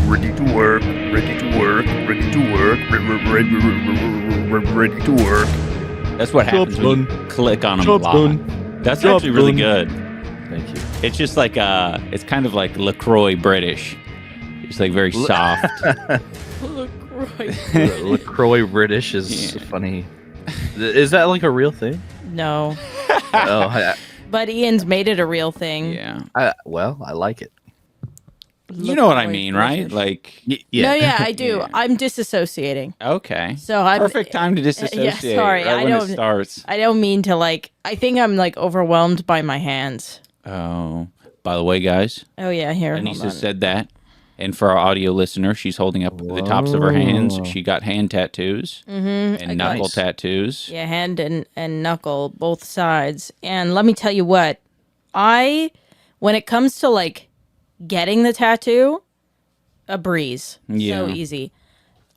ready to work, ready to work, ready to work, ready to work. That's what happens when you click on them a lot. That's actually really good. Thank you. It's just like it's kind of like LaCroix British. It's like very soft. LaCroix British is funny. Is that like a real thing? No. Oh, But Ian's made it a real thing. Yeah. I like it. You know what I mean, right? Like, Yeah. No, yeah, I do. Yeah. I'm disassociating. okay. So I'm Perfect time to disassociate. Yeah, sorry, right I when it don't- starts. I don't mean to like. I think I'm like overwhelmed by my hands. Oh, by the way, guys, Oh yeah, here. hold Anisa on. said that. And for our audio listener, she's holding up the tops of her hands. She got hand tattoos and knuckle Nice. tattoos. Yeah, hand and knuckle, both sides. And let me tell you what, when it comes to like getting the tattoo, a breeze. Yeah. So easy.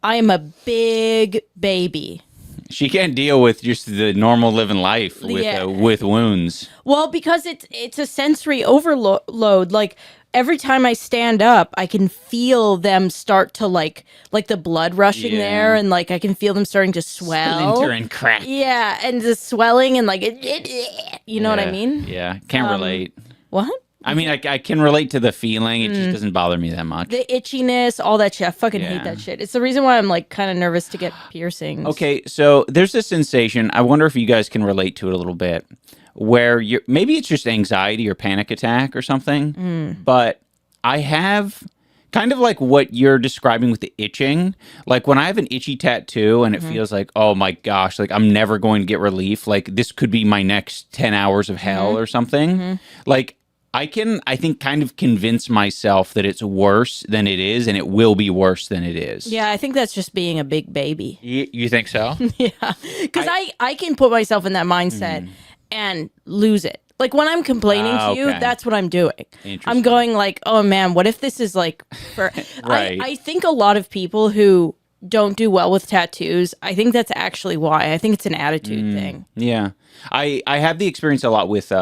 I am a big baby. She can't deal with just the normal living life Yeah. with wounds. Well, because it's a sensory overload. Like every time I stand up, I can feel them start to like the blood rushing Yeah. there, and like I can feel them starting to swell. Splinter and crack. Yeah, and the swelling and like you know what I Yeah, mean? Yeah, can't relate. What? I mean, I can relate to the feeling. It just doesn't bother me that much. The itchiness, all that shit. I fucking hate Yeah. that shit. It's the reason why I'm like kind of nervous to get piercings. Okay, so there's a sensation. I wonder if you guys can relate to it a little bit, where maybe it's just anxiety or panic attack or something. But I have kind of like what you're describing with the itching. Like when I have an itchy tattoo and it feels like, oh my gosh, like I'm never going to get relief. Like this could be my next 10 hours of hell or something. Like I think, kind of convince myself that it's worse than it is, and it will be worse than it is. Yeah, I think that's just being a big baby. You think so? Yeah, because I can put myself in that mindset and lose it. Like when I'm complaining to you, okay. that's what I'm doing. Interesting. I'm going like, oh man, what if this is like for Right. I think a lot of people who don't do well with tattoos, I think that's actually why. I think it's an attitude thing. Yeah. I have the experience a lot with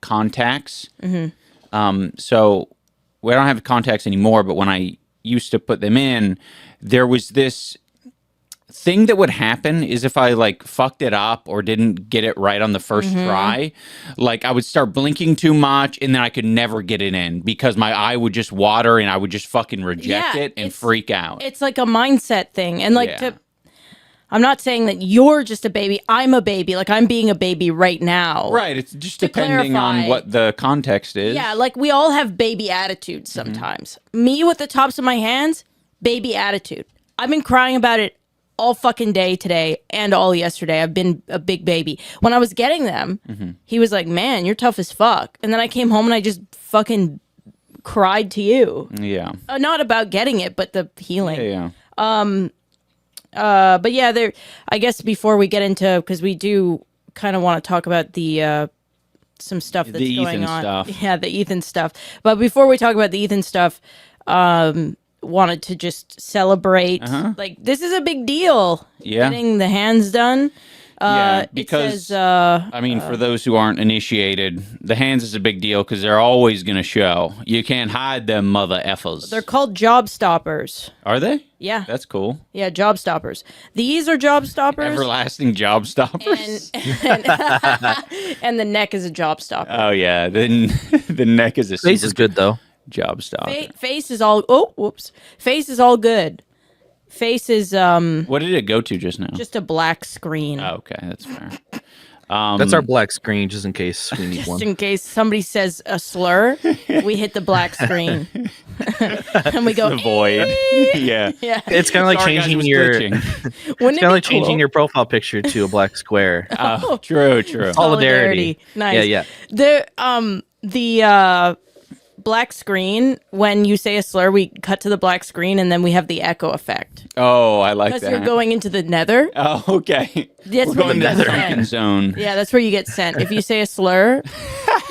contacts. So we don't have contacts anymore, but when I used to put them in, there was this thing that would happen is if I like fucked it up or didn't get it right on the first try, like I would start blinking too much and then I could never get it in because my eye would just water and I would just fucking reject Yeah, it and it's- freak out. It's like a mindset thing. And like Yeah. I'm not saying that you're just a baby. I'm a baby. Like I'm being a baby right now. Right. It's just To depending on clarify. what the context is. Yeah, like we all have baby attitudes sometimes. Me with the tops of my hands, baby attitude. I've been crying about it all fucking day today and all yesterday. I've been a big baby. When I was getting them, he was like, man, you're tough as fuck. And then I came home and I just fucking cried to you. Yeah. Not about getting it, but the healing. Yeah. But yeah, there. I guess before we get into, because we do kind of want to talk about the some stuff that's The going Ethan on. stuff. Yeah, the Ethan stuff. But before we talk about the Ethan stuff, wanted to just celebrate. Like this is a big deal. Yeah. Getting the hands done. Yeah, because it says, I mean, for those who aren't initiated, the hands is a big deal because they're always going to show. You can't hide them, mother effers. they're called job stoppers. Are they? Yeah, That's cool. yeah, job stoppers. These are job stoppers. Everlasting job stoppers. And the neck is a job stopper. Oh yeah, then the neck is a Face super is good though. job stopper. Face is all. Oh, whoops. Face is all good. Face is What did it go to just now? just a black screen. Oh, okay, that's fair. That's our black screen, just in case we need Just one. in case somebody says a slur, we hit the black screen and we go. The void. Yeah. Yeah, It's kind of like Sorry, guys, it changing was your. glitching. wouldn't It's it kind of be like changing cool? your profile picture to a black square. Oh, true. Solidarity. Nice. Yeah. The black screen. When you say a slur, we cut to the black screen and then we have the echo effect Oh, I like because that. you're going into the nether. Oh, okay. That's We're where going you to get the sunken sent. zone. Yeah, that's where you get sent. If you say a slur,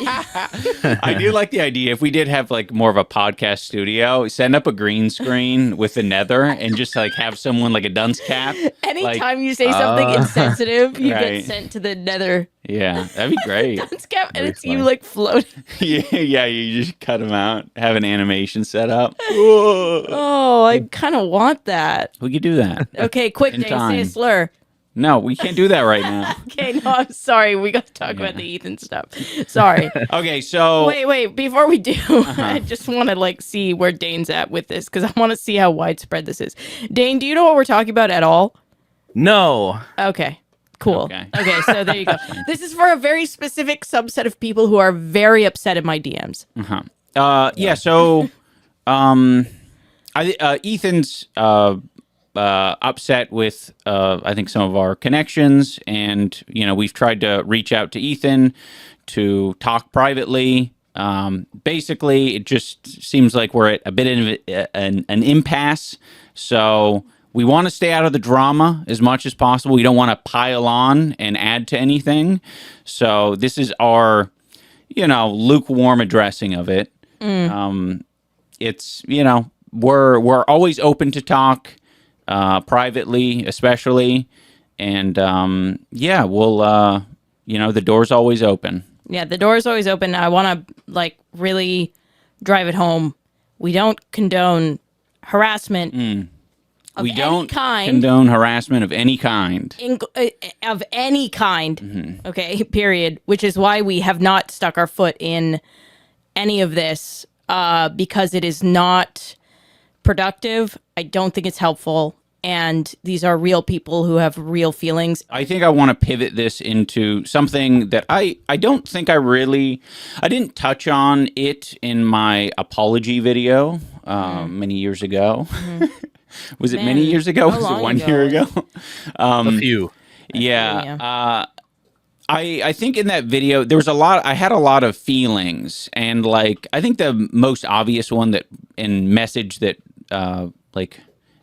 I do like the idea. If we did have like more of a podcast studio, send up a green screen with the nether and just like have someone like a dunce cap. Anytime you say something insensitive, you right. get sent to the nether. Yeah, that'd be great. Dunce cap, and Very it's you funny. like floating. yeah, you just cut them out, have an animation set up. Oh, I kind of want that. We could do that. Okay, quick, In Dane, say a time. slur. No, we can't do that right now. Okay, no, I'm sorry. We got to talk about the Ethan stuff. Sorry. Okay, so Wait. Before we do, I just want to like see where Dane's at with this because I want to see how widespread this is. Dane, do you know what we're talking about at all? No. Okay. Cool. Okay. Okay, so there you go. This is for a very specific subset of people who are very upset in my DMs. yeah, so Ethan's upset with I think some of our connections, and we've tried to reach out to Ethan to talk privately. Basically, it just seems like we're at a bit of an impasse. So we want to stay out of the drama as much as possible. We don't want to pile on and add to anything. So this is our, lukewarm addressing of it. It's, we're always open to talk, privately, especially. And, we'll, the door's always open. Yeah, the door is always open. I want to really drive it home. We don't condone harassment of any kind. Condone harassment of any kind. Of any kind. Okay, period. Which is why we have not stuck our foot in any of this because it is not productive. I don't think it's helpful. And these are real people who have real feelings. I think I want to pivot this into something that I don't think I didn't touch on it in my apology video many years ago. Was it many years ago? Was it 1 year ago? A few. Yeah. I think in that video, there was I had a lot of feelings. And I think the most obvious one message that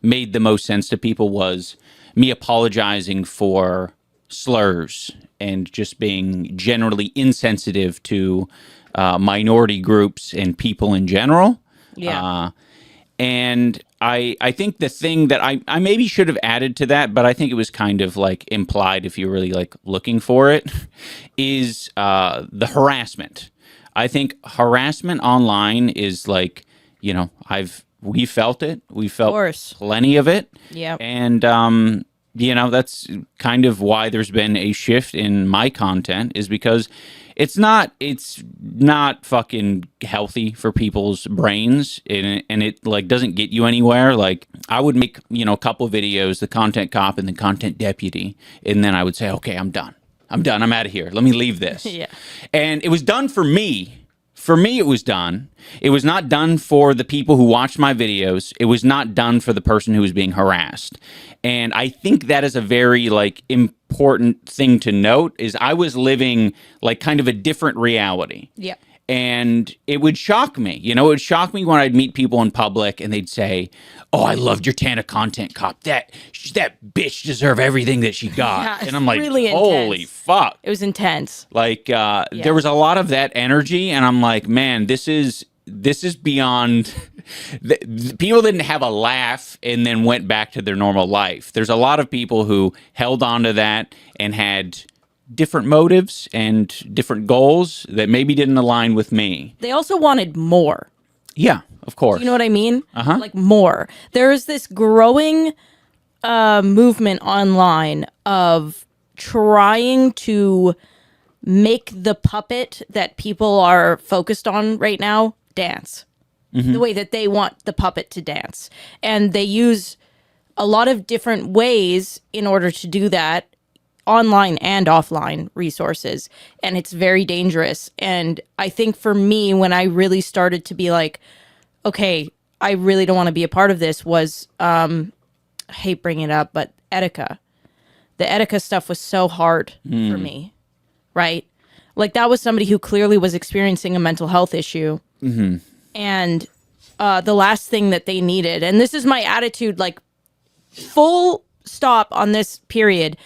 made the most sense to people was me apologizing for slurs and just being generally insensitive to minority groups and people in general. Yeah. And I think the thing that I maybe should have added to that, but I think it was kind of implied if you're really looking for it, is the harassment. I think harassment online is we felt it. We felt plenty of it. Yeah. And, that's kind of why there's been a shift in my content is because it's not fucking healthy for people's brains and it doesn't get you anywhere. I would make, a couple videos, the content cop and the content deputy. And then I would say, okay, I'm done. I'm out of here. Let me leave this. Yeah. And it was done for me. For me, it was done. It was not done for the people who watched my videos. It was not done for the person who was being harassed. And I think that is a very, important thing to note is I was living, kind of a different reality. Yeah. And it would shock me. It would shock me when I'd meet people in public and they'd say, oh, I loved your Tana content cop. That bitch deserve everything that she got. Yeah, and I'm like, really holy fuck. It was intense. There was a lot of that energy. And I'm like, man, this is beyond. People didn't have a laugh and then went back to their normal life. There's a lot of people who held on to that and had different motives and different goals that maybe didn't align with me. They also wanted more. Yeah, of course. You know what I mean? Uh-huh. More. There is this growing movement online of trying to make the puppet that people are focused on right now dance. The way that they want the puppet to dance. And they use a lot of different ways in order to do that, online and offline resources. And it's very dangerous. And I think for me, when I really started to be like, okay, I really don't want to be a part of this was, I hate bringing it up, but Etika. The Etika stuff was so hard for me, right? That was somebody who clearly was experiencing a mental health issue. And the last thing that they needed, and this is my attitude, full stop on this period.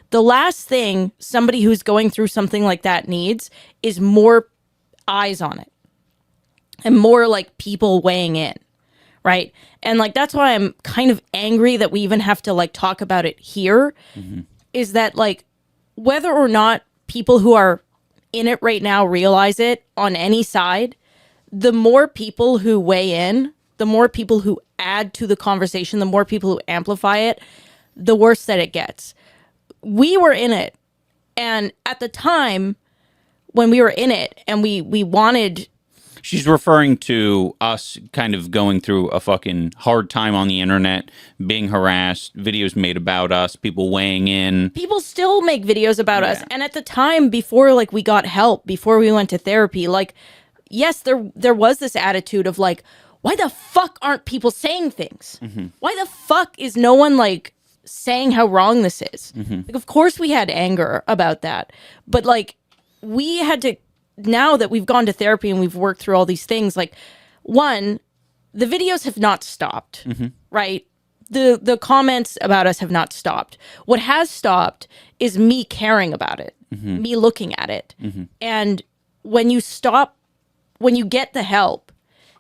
The last thing somebody who's going through something like that needs is more eyes on it and more like people weighing in, right? And like that's why I'm kind of angry that we even have to like talk about it here. Is that like whether or not people who are in it right now realize it on any side, the more people who weigh in, the more people who add to the conversation, the more people who amplify it, the worse that it gets. We were in it. And at the time when we were in it and we wanted... She's referring to us kind of going through a fucking hard time on the internet, being harassed, videos made about us, people weighing in. People still make videos about us. And at the time, before like we got help, before we went to therapy, like, yes, there was this attitude of like, why the fuck aren't people saying things? Why the fuck is no one like saying how wrong this is? Like, of course we had anger about that. But like, we had to... Now that we've gone to therapy and we've worked through all these things, like, one, the videos have not stopped, right? The comments about us have not stopped. What has stopped is me caring about it, me looking at it. And when you stop, when you get the help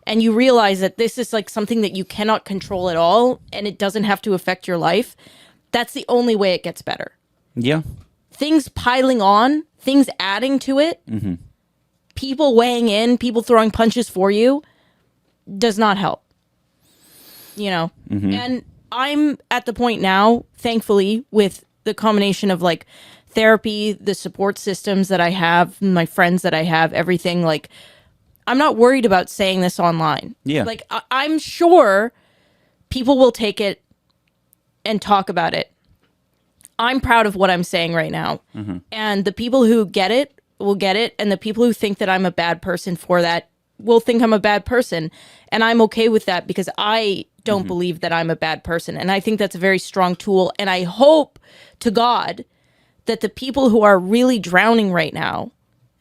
and you realize that this is like something that you cannot control at all and it doesn't have to affect your life, that's the only way it gets better. Yeah. Things piling on, things adding to it, people weighing in, people throwing punches for you, does not help. You know? And I'm at the point now, thankfully, with the combination of like therapy, the support systems that I have, my friends that I have, everything, like, I'm not worried about saying this online. Yeah. Like, I'm sure people will take it and talk about it. I'm proud of what I'm saying right now. And the people who get it will get it, and the people who think that I'm a bad person for that will think I'm a bad person, and I'm okay with that because I don't believe that I'm a bad person, and I think that's a very strong tool, and I hope to God that the people who are really drowning right now,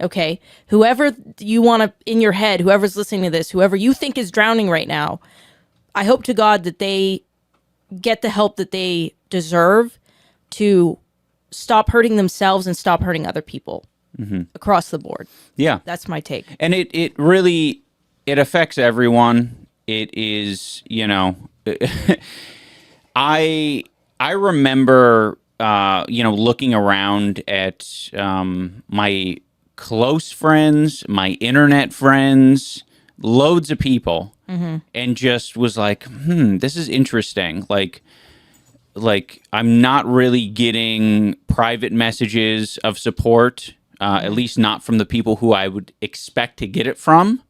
okay, whoever you want to, in your head, whoever's listening to this, whoever you think is drowning right now, I hope to God that they get the help that they deserve to stop hurting themselves and stop hurting other people. Across the board. Yeah. That's my take. And it really, it affects everyone. It is, you know, I remember, you know, looking around at my close friends, my internet friends, loads of people, and just was like, this is interesting. Like I'm not really getting private messages of support. At least not from the people who I would expect to get it from.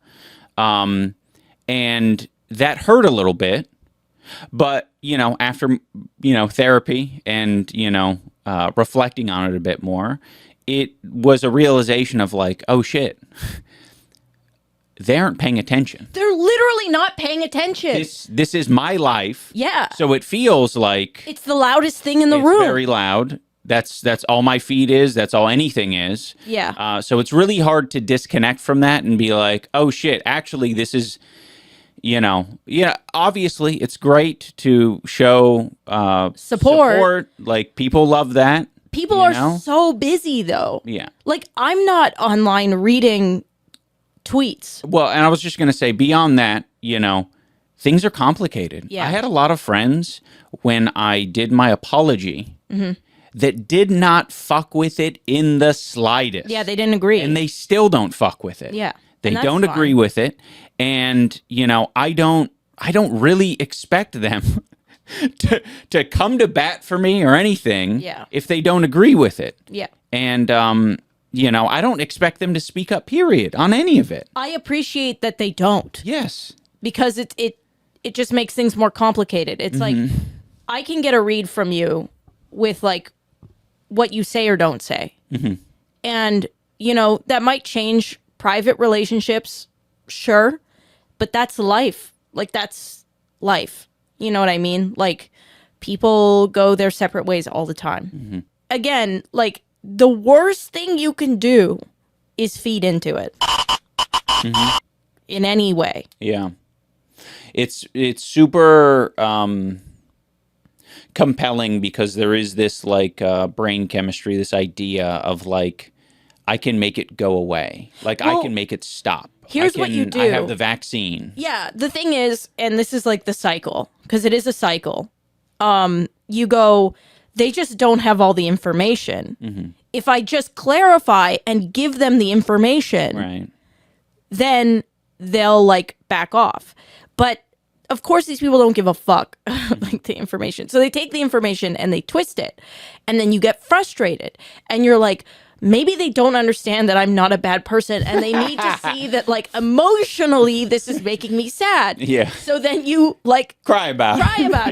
And that hurt a little bit. But, you know, after, you know, therapy and, you know, reflecting on it a bit more, it was a realization of like, oh, shit, they aren't paying attention. They're literally not paying attention. This is my life. Yeah. So it feels like... It's the loudest thing in the room. It's very loud. That's all my feed is. That's all anything is. Yeah. So it's really hard to disconnect from that and be like, oh shit, actually this is, you know, yeah, obviously it's great to show support. Like people love that. People are so busy though. Yeah. Like I'm not online reading tweets. Well, and I was just going to say beyond that, you know, things are complicated. Yeah. I had a lot of friends when I did my apology that did not fuck with it in the slightest. Yeah, they didn't agree. And they still don't fuck with it. Yeah. They don't agree with it. And, you know, I don't really expect them to come to bat for me or anything if they don't agree with it. Yeah. And, you know, I don't expect them to speak up, period, on any of it. I appreciate that they don't. Yes. Because it just makes things more complicated. It's like, I can get a read from you with like what you say or don't say. And, you know, that might change private relationships, sure, but that's life. Like, that's life. You know what I mean? Like, people go their separate ways all the time. Again, like, the worst thing you can do is feed into it. In any way. Yeah. It's super compelling because there is this like brain chemistry, this idea of like I can make it go away. Like I Well, can make it stop. here's what you do. I have the vaccine. Yeah, the thing is, and this is like the cycle, because it is a cycle. You go, they just don't have all the information. If I just clarify and give them the information, Right. then they'll like back off. But of course, these people don't give a fuck like the information. So they take the information and they twist it. And then you get frustrated. And you're like, maybe they don't understand that I'm not a bad person. And they need to see that like emotionally, this is making me sad. Yeah. So then you like Cry about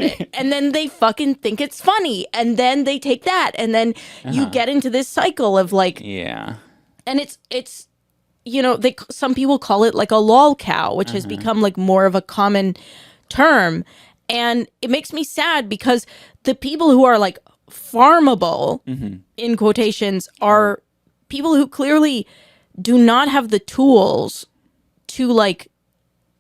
it. And then they fucking think it's funny. And then they take that. And then you get into this cycle of like, Yeah. and it's you know, some people call it like a lolcow, which has become like more of a common term. And it makes me sad because the people who are like farmable in quotations are people who clearly do not have the tools to like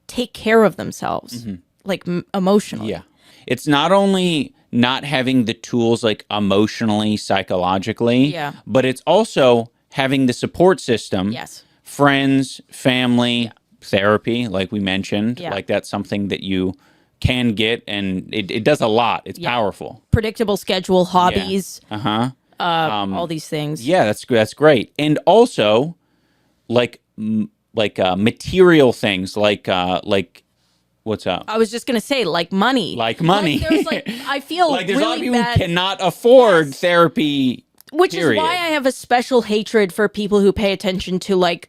take care of themselves, like emotionally. Yeah. It's not only not having the tools like emotionally, psychologically, but it's also having the support system. Yes. Friends, family, therapy, like we mentioned. Yeah. Like that's something that you can get, and it does a lot. It's powerful. Predictable schedule, hobbies, Uh-huh. all these things. Yeah, that's great. And also, like material things, like what's up? I was just gonna say, like money. Like money. There's like I feel Like there's really a lot of people bad, who cannot afford therapy. which period. is why I have a special hatred for people who pay attention to like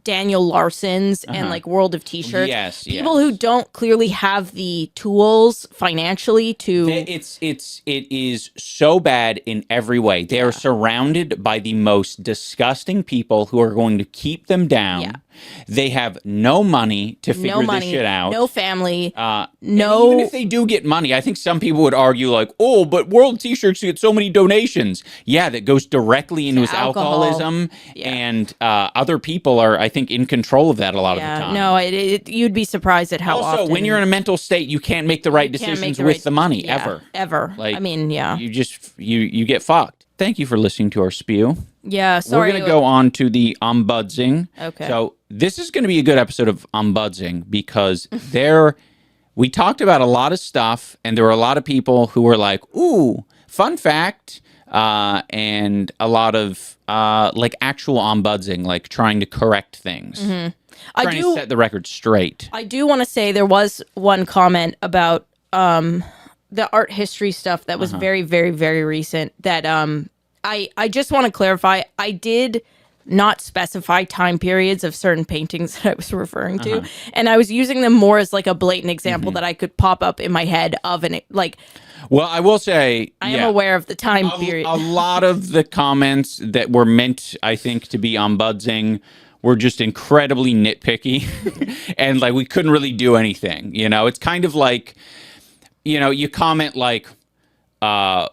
Daniel Larson's and like World of T-shirts. Yes, people who don't clearly have the tools financially to. It is so bad in every way. They are surrounded by the most disgusting people who are going to keep them down. Yeah. They have no money to figure this shit out. No family. And even if they do get money, I think some people would argue like, oh, but World T-shirts get so many donations. Yeah, that goes directly into his alcohol. alcoholism, and other people are, I think, in control of that a lot of the time. No, you'd be surprised at how also, often. when you're in a mental state, you can't make the right decisions with the money ever. Like, I mean, you just you get fucked. Thank you for listening to our spew. Yeah, sorry. We're going to go on to the ombudsing. Okay. So this is going to be a good episode of ombudsing because we talked about a lot of stuff, and there were a lot of people who were like, ooh, fun fact, and a lot of like actual ombudsing, like trying to correct things. Trying to set the record straight. I do want to say there was one comment about the art history stuff that was very, very, very recent that I just want to clarify. I did not specify time periods of certain paintings that I was referring to. And I was using them more as like a blatant example that I could pop up in my head of an like. Well, I will say I am aware of the time period. A lot of the comments that were meant, I think, to be ombudsing were just incredibly nitpicky. And like we couldn't really do anything. You know, it's kind of like, you know, you comment like, oh,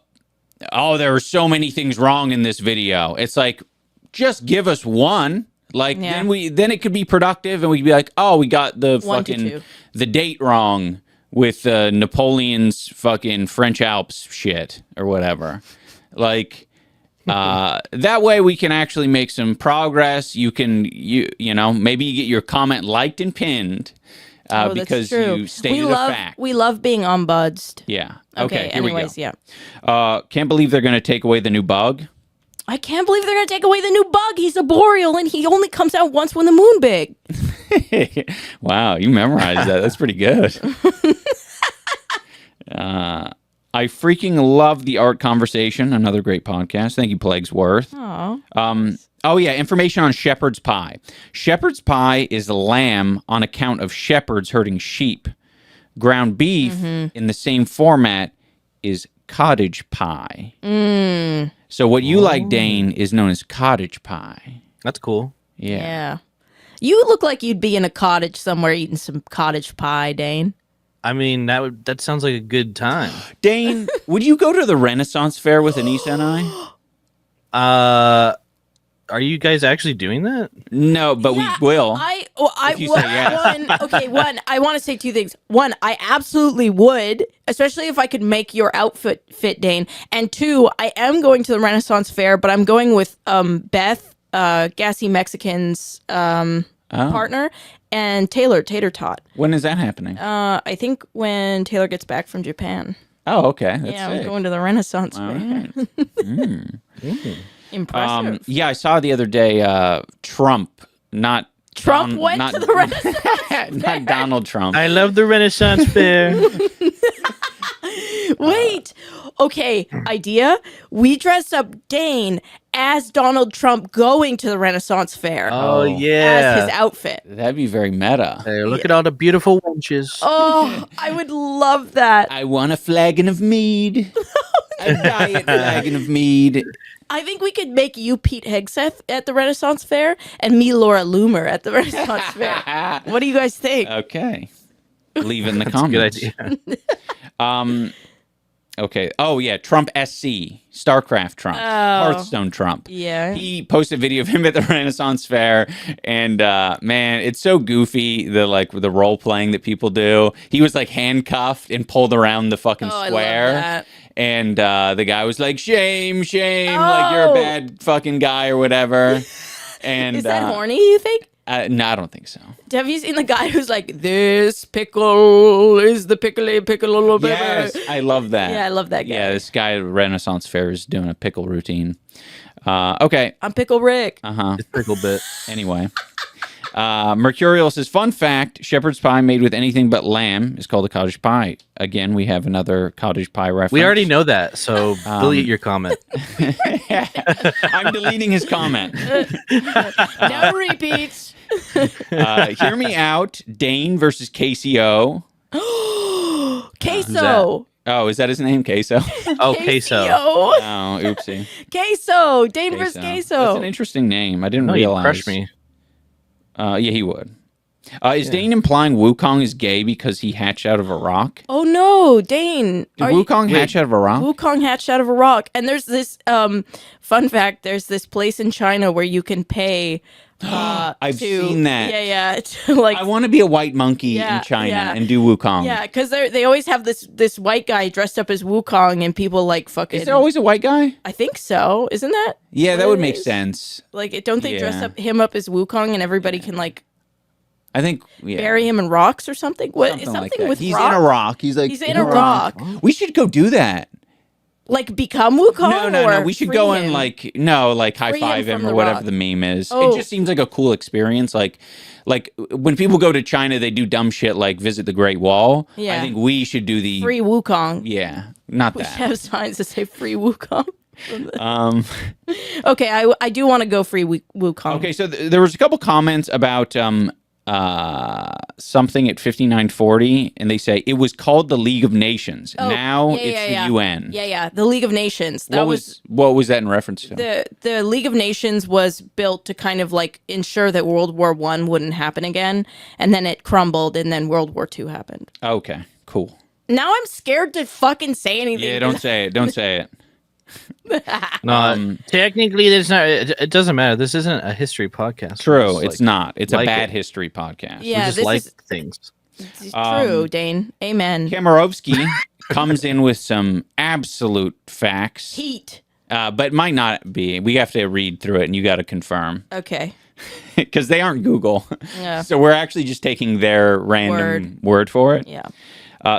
there are so many things wrong in this video. It's like, just give us one. Like then it could be productive, and we'd be like, oh, we got the fucking the date wrong with Napoleon's fucking French Alps shit or whatever. Like that way we can actually make some progress. You know, maybe you get your comment liked and pinned. Because you stated a fact. We love being ombudsed. Yeah. Okay, here anyways, we go. Can't believe they're going to take away the new bug. I can't believe they're going to take away the new bug. He's a boreal, and he only comes out once when the moon big. Wow, you memorized that. That's pretty good. I freaking love the art conversation. Another great podcast. Thank you, Plaguesworth. Oh, yeah, information on shepherd's pie. Shepherd's pie is lamb on account of shepherds herding sheep. Ground beef in the same format is cottage pie. So what you like, Dane, is known as cottage pie. That's cool. Yeah. You look like you'd be in a cottage somewhere eating some cottage pie, Dane. I mean, that sounds like a good time. Dane, would you go to the Renaissance Fair with Anisa and I? Are you guys actually doing that? No, but we will. I want to say two things. One, I absolutely would, especially if I could make your outfit fit, Dane. And two, I am going to the Renaissance Fair, but I'm going with Beth, Gassy Mexican's partner, and Taylor Tater Tot. When is that happening? I think when Taylor gets back from Japan. Oh, okay. That's Yeah, sick. I'm going to the Renaissance All Fair. right. Impressive. Yeah, I saw the other day Trump, not Trump went to the Renaissance not Donald Trump. I love the Renaissance Fair. Wait. Okay, idea. We dress up Dane as Donald Trump going to the Renaissance Fair Oh, as his yeah. outfit. That'd be very meta. Hey, look at all the beautiful wenches. Oh, I would love that. I want a flagon of mead. A diet flagon of mead. I think we could make you Pete Hegseth at the Renaissance Fair and me Laura Loomer at the Renaissance Fair. What do you guys think? Okay. Leave in the That's a good comments. idea. Okay. Oh, yeah. Trump SC. StarCraft Trump. Hearthstone Trump. Yeah. He posted a video of him at the Renaissance Fair, and man, it's so goofy, the role playing that people do. He was like handcuffed and pulled around the fucking Oh, I love square. that. And the guy was like, shame, like you're a bad fucking guy or whatever. And Is that horny, you think? No, I don't think so. Have you seen the guy who's like, this pickle is the pickly pickle a little bit? Yes, I love that. Yeah, I love that guy. Yeah, this guy at Renaissance Fair is doing a pickle routine. Okay. I'm Pickle Rick. It's a little bit. Anyway. Mercurial says, fun fact, shepherd's pie made with anything but lamb is called a cottage pie. Again, we have another cottage pie reference. We already know that, so delete your comment. I'm deleting his comment. No repeats. Hear me out. Dane versus KCO. Queso. Oh, is that his name? Queso? Oh, queso. Oh, oopsie. Queso. Dane versus Queso. That's an interesting name. I didn't No, you realize. crush me. Yeah, he would. Is Dane implying Wukong is gay because he hatched out of a rock? Oh no, Dane. Did Wukong hatch out of a rock? Wukong hatched out of a rock. And there's this fun fact, there's this place in China where you can pay I've seen that. Yeah, to like I want to be a white monkey in China and do Wukong. yeah, because they always have this white guy dressed up as Wukong, and people like fucking. Is there always a white guy? I think so. Isn't that? Yeah, what that would it make is? sense. Like, don't they dress Yeah. him up as Wukong, and everybody can like I think bury him in rocks or something? What something is like something that. with He's rock? in a rock. He's like He's in a rock. We should go do that. Like become Wukong? No. Or We should free go him? and like high Free five him him from or the whatever rock. the meme is. Oh. It just seems like a cool experience. Like when people go to China, they do dumb shit like visit the Great Wall. Yeah. I think we should do the free Wukong. Yeah, not We should that. have signs that say free Wukong. Um. Okay, I do want to go free Wukong. Okay, so there was a couple comments about something at 5940, and they say it was called the League of Nations. Oh, Now yeah, it's yeah, the yeah. UN. Yeah, the League of Nations. That What was that in reference to? the League of Nations was built to kind of like ensure that World War I wouldn't happen again, and then it crumbled, and then World War II happened. Okay, cool. Now I'm scared to fucking say anything. Yeah, don't say it. Don't say it. No, technically, there's not. It doesn't matter. This isn't a history podcast. True, We it's just, not. It's a like bad it. history podcast. We Yeah, just this like is things. it's true, Dane. Amen. Kamarovsky comes in with some absolute facts, Heat. but might not be. We have to read through it, and you got to confirm Okay. because they aren't Google. Yeah. So we're actually just taking their random word for it. Yeah.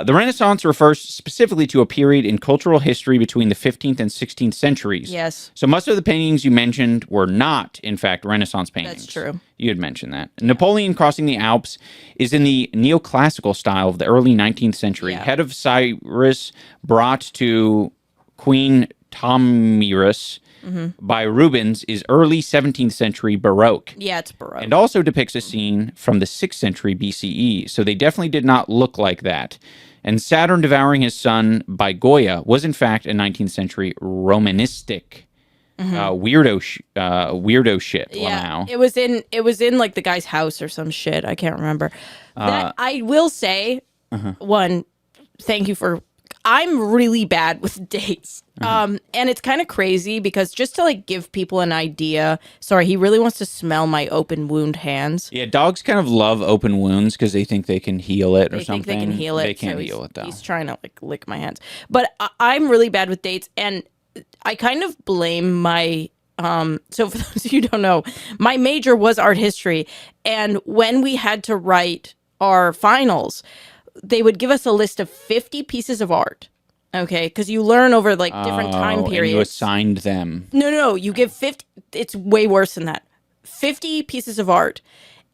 The Renaissance refers specifically to a period in cultural history between the 15th and 16th centuries. Yes. So most of the paintings you mentioned were not, in fact, Renaissance paintings. That's true. You had mentioned that. Napoleon crossing the Alps is in the neoclassical style of the early 19th century. Yeah. Head of Cyrus brought to Queen Tomiris by Rubens is early 17th century Baroque. Yeah, it's Baroque. And also depicts a scene from the 6th century BCE, so they definitely did not look like that. And Saturn devouring his son by Goya was in fact a 19th century Romanistic weirdo shit. Yeah, Lamau. it was in like the guy's house or some shit. I can't remember. That I will say, one, thank you for. I'm really bad with dates, and it's kind of crazy because just to like give people an idea. Sorry, he really wants to smell my open wound hands. Yeah, dogs kind of love open wounds because they think they can heal it or They something. think they can heal it. They can't so heal it though. He's trying to like lick my hands, but I'm really bad with dates, and I kind of blame my So for those of you who don't know, my major was art history. And when we had to write our finals, they would give us a list of 50 pieces of art. Okay, because you learn over like different time periods. And you assigned them. No. You give 50. It's way worse than that. 50 pieces of art,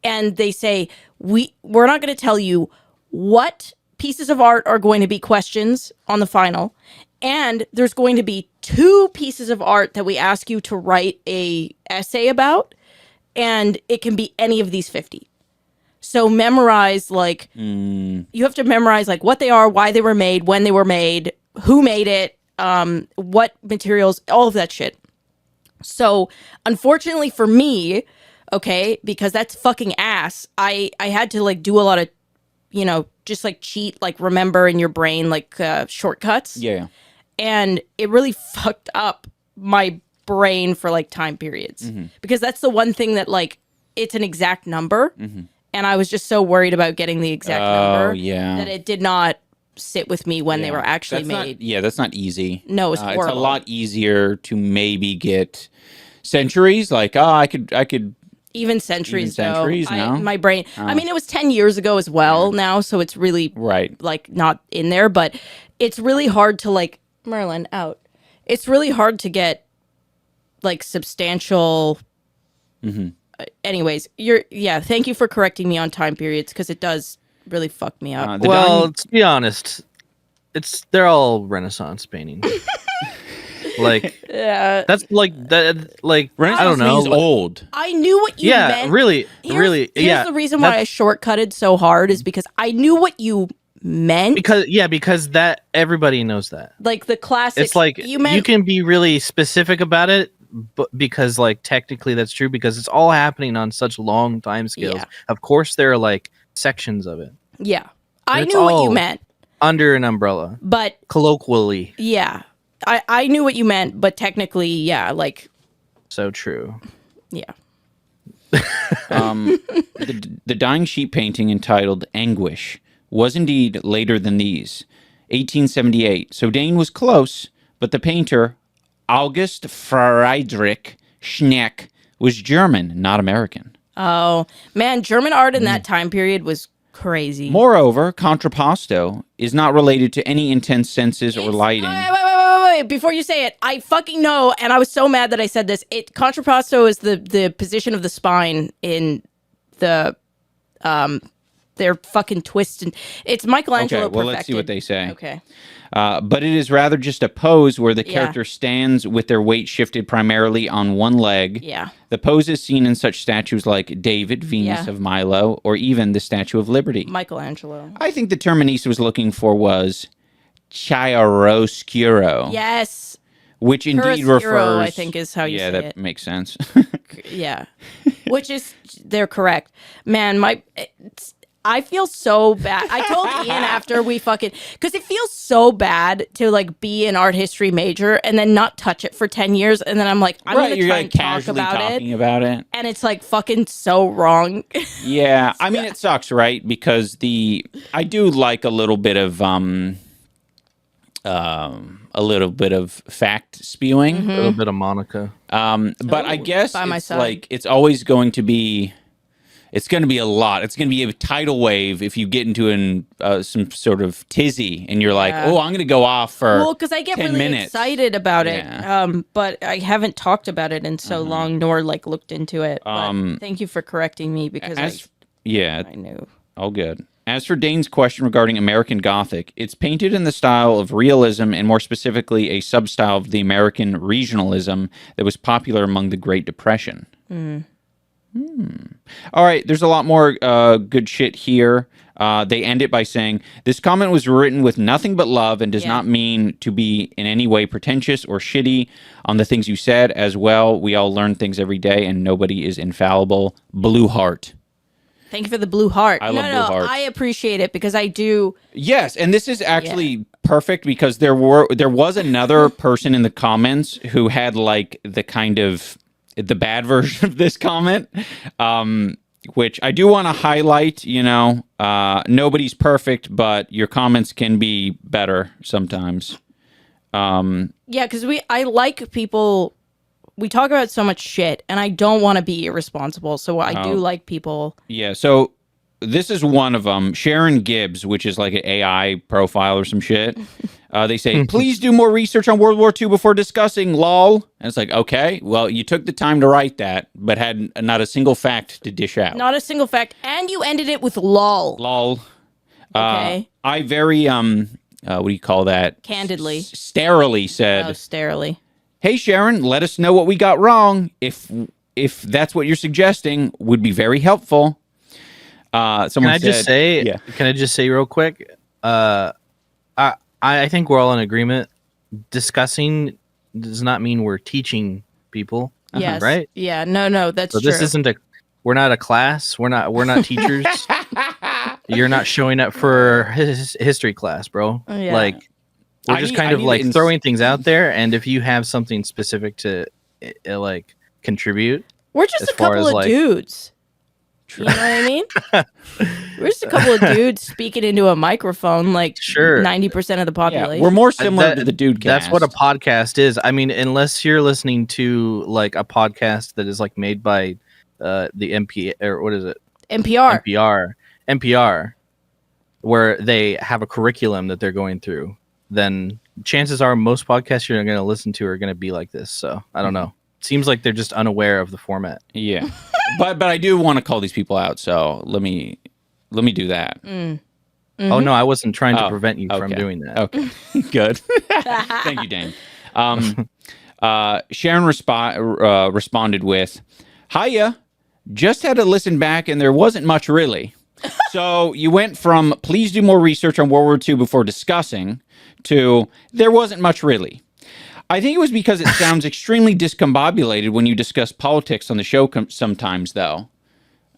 and they say we're not going to tell you what pieces of art are going to be questions on the final, and there's going to be 2 pieces of art that we ask you to write a essay about, and it can be any of these 50. So memorize like you have to memorize like what they are, why they were made, when they were made, who made it, what materials, all of that shit. So unfortunately for me, okay, because that's fucking ass, I had to like do a lot of, just like cheat, like remember in your brain, like shortcuts. Yeah. And it really fucked up my brain for like time periods because that's the one thing that like, it's an exact number. And I was just so worried about getting the exact number that it did not sit with me when they were actually made. That's not easy. No, it's horrible. It's a lot easier to maybe get centuries. Like, I could. Even centuries, now. My brain. I mean, it was 10 years ago as well now, so it's really like not in there. But it's really hard to like Merlin out. It's really hard to get like substantial. Anyways, thank you for correcting me on time periods because it does really fuck me up. To be honest, they're all Renaissance paintings. Like that's like that. Like Renaissance I don't know. Means old. I knew what you meant. Really. Here's the reason why I shortcutted so hard is because I knew what you meant. Because that everybody knows that. Like the classic. It's like you can be really specific about it. But because like technically that's true because it's all happening on such long time scales. Yeah. Of course there are like sections of it. Yeah. I knew what you meant. Under an umbrella. But colloquially. Yeah. I knew what you meant, but technically, like so true. Yeah. The dying sheep painting entitled Anguish was indeed later than these. 1878. So Dane was close, but the painter August Friedrich Schneck was German, not American. Oh, man, German art in that time period was crazy. Moreover, contrapposto is not related to any intense senses or lighting. Wait. Before you say it, I fucking know, and I was so mad that I said this. Contrapposto is the position of the spine in the their fucking twist. And it's Michelangelo Okay, well, perfected. let's see what they say. Okay. But it is rather just a pose where the character stands with their weight shifted primarily on one leg. Yeah. The pose is seen in such statues like David, Venus of Milo, or even the Statue of Liberty. Michelangelo. I think the term Anisa was looking for was chiaroscuro. Yes. Which indeed refers... I think is how you say it. Yeah, that makes sense. Yeah. Which is... They're correct. Man, I feel so bad. I told Ian after we fucking... Because it feels so bad to, like, be an art history major and then not touch it for 10 years. And then I'm like, I'm going to try and talk about it. And it's, like, fucking so wrong. Yeah. I mean, it sucks, right? Because I do like a little bit of fact spewing. A little bit of Monica. But I guess it's like, it's always going to be... It's going to be a lot. It's going to be a tidal wave if you get into some sort of tizzy and you're like, oh, I'm going to go off for 10 minutes. Well, because I get really excited about it, but I haven't talked about it in so long, nor like looked into it. But thank you for correcting me because I knew. All good. As for Dane's question regarding American Gothic, it's painted in the style of realism and more specifically a sub-style of the American regionalism that was popular among the Great Depression. All right, there's a lot more good shit here. They end it by saying, this comment was written with nothing but love and does not mean to be in any way pretentious or shitty on the things you said. As well, we all learn things every day and nobody is infallible. Blue heart. Thank you for the blue heart. I love blue hearts. I appreciate it because I do. Yes, and this is actually perfect because there was another person in the comments who had like the bad version of this comment, which I do want to highlight. Nobody's perfect, but your comments can be better sometimes. Yeah, because I like people we talk about so much shit, and I don't want to be irresponsible. So I do like people. Yeah. So this is one of them. Sharon Gibbs, which is like an AI profile or some shit. They say, please do more research on World War II before discussing, lol. And it's like, okay, well, you took the time to write that, but had not a single fact to dish out. Not a single fact, and you ended it with lol. Lol. Okay. I very, what do you call that? Candidly. Sterilely said, Oh, sterilely. hey, Sharon, let us know what we got wrong. If that's what you're suggesting, would be very helpful. Someone Can I said, just say? Yeah. Can I just say real quick? I think we're all in agreement. Discussing does not mean we're teaching people. Yes. Right? Yeah. No. That's So true. this isn't a. We're not a class. We're not teachers. You're not showing up for history class, bro. Yeah. Like we're just kind of like throwing things out there, and if you have something specific to like contribute, We're just as a couple far as, of like- dudes. You know what I mean? We're just a couple of dudes speaking into a microphone, like Sure. 90% of the population. Yeah, we're more similar to the dude cast. That's what a podcast is. I mean, unless you're listening to like a podcast that is like made by the MP or what is it? NPR. NPR, where they have a curriculum that they're going through, then chances are most podcasts you're going to listen to are going to be like this. So I don't know. Seems like they're just unaware of the format. Yeah. but I do want to call these people out, so let me do that. Oh no, I wasn't trying to prevent you from okay. doing that. Okay. Good. Thank you, Dane. Sharon responded with, hiya, just had to listen back and there wasn't much really. So you went from please do more research on World War II before discussing to there wasn't much really. I think it was because it sounds extremely discombobulated when you discuss politics on the show sometimes, though.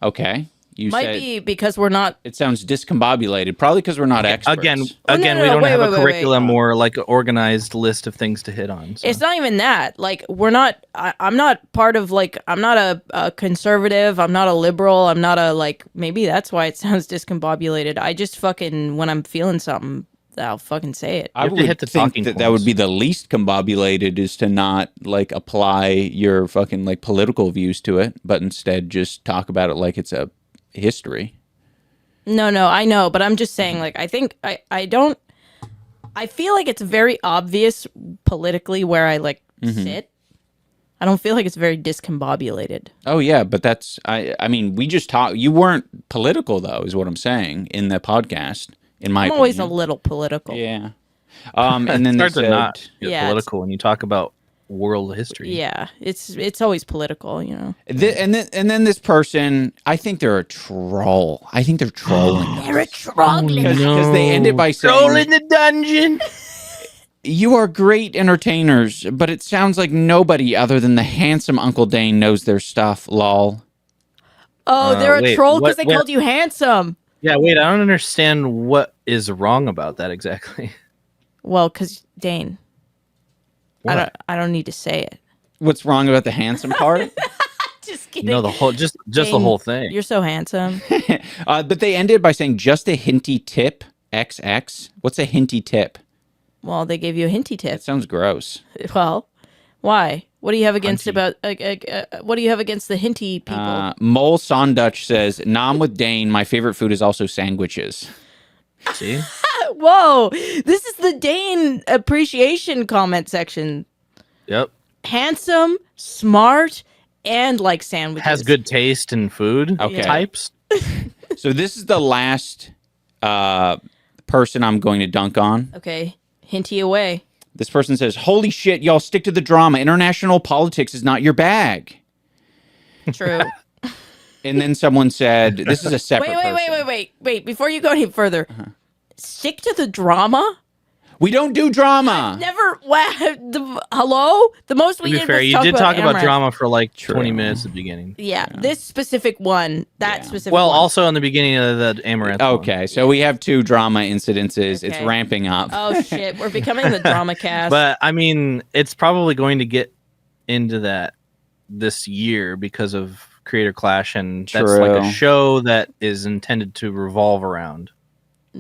Okay. You Might said be because we're not. it sounds discombobulated, probably because we're not experts. Again, no, we don't have a curriculum or like an organized list of things to hit on. So. It's not even that. Like, we're not. I'm not part of, like, I'm not a conservative. I'm not a liberal. I'm not a, like, maybe that's why it sounds discombobulated. I just fucking, when I'm feeling something, I'll fucking say it. I have to would hit the think talking that points. would be the least combobulated is to not like apply your fucking like political views to it, but instead just talk about it like it's a history. No, I know, but I'm just saying, like, I think I feel like it's very obvious politically where I like sit. I don't feel like it's very discombobulated. Oh yeah, but that's I mean, we just talked. You weren't political though, is what I'm saying in the podcast. In my I'm opinion. always a little political. Yeah. And then It's they hard to said, not get Yeah, political when you talk about world history. Yeah, it's always political, you know. and then this person, I think they're a troll. I think they're trolling. They're a troll. Because they ended by saying, Roll in the dungeon. you are great entertainers, but it sounds like nobody other than the handsome Uncle Dane knows their stuff, lol. Oh, they're a wait, troll because they what- called you handsome. Yeah, wait, I don't understand what is wrong about that exactly. Well, because Dane, What? I don't need to say it. What's wrong about the handsome part? Just kidding. No, the whole just the Dane, whole thing. You're so handsome. But they ended by saying just a hinty tip, XX. What's a hinty tip? Well, they gave you a hinty tip. That sounds gross. Well, why? What do you have against Hunty. what do you have against the hinty people? Mole Sondutch says, Nom with Dane, my favorite food is also sandwiches. See? Whoa, this is the Dane appreciation comment section. Yep. Handsome, smart, and like sandwiches. Has good taste in food Okay. types. So this is the last person I'm going to dunk on. Okay, hinty away. This person says, holy shit, y'all stick to the drama. International politics is not your bag. True. And then someone said, this is a separate person. wait. Before you go any further, stick to the drama. We don't do drama. Never. Hello. The most To we be did fair, was you did talk about Amaranth. drama for like True. 20 minutes at the beginning. Yeah, this specific one. That specific. Well, one. also in the beginning of the Amaranth one. Okay, so we have 2 drama incidences. It's Okay. ramping up. Oh shit, we're becoming the drama cast. But I mean, it's probably going to get into that this year because of Creator Clash, and that's like True. a show that is intended to revolve around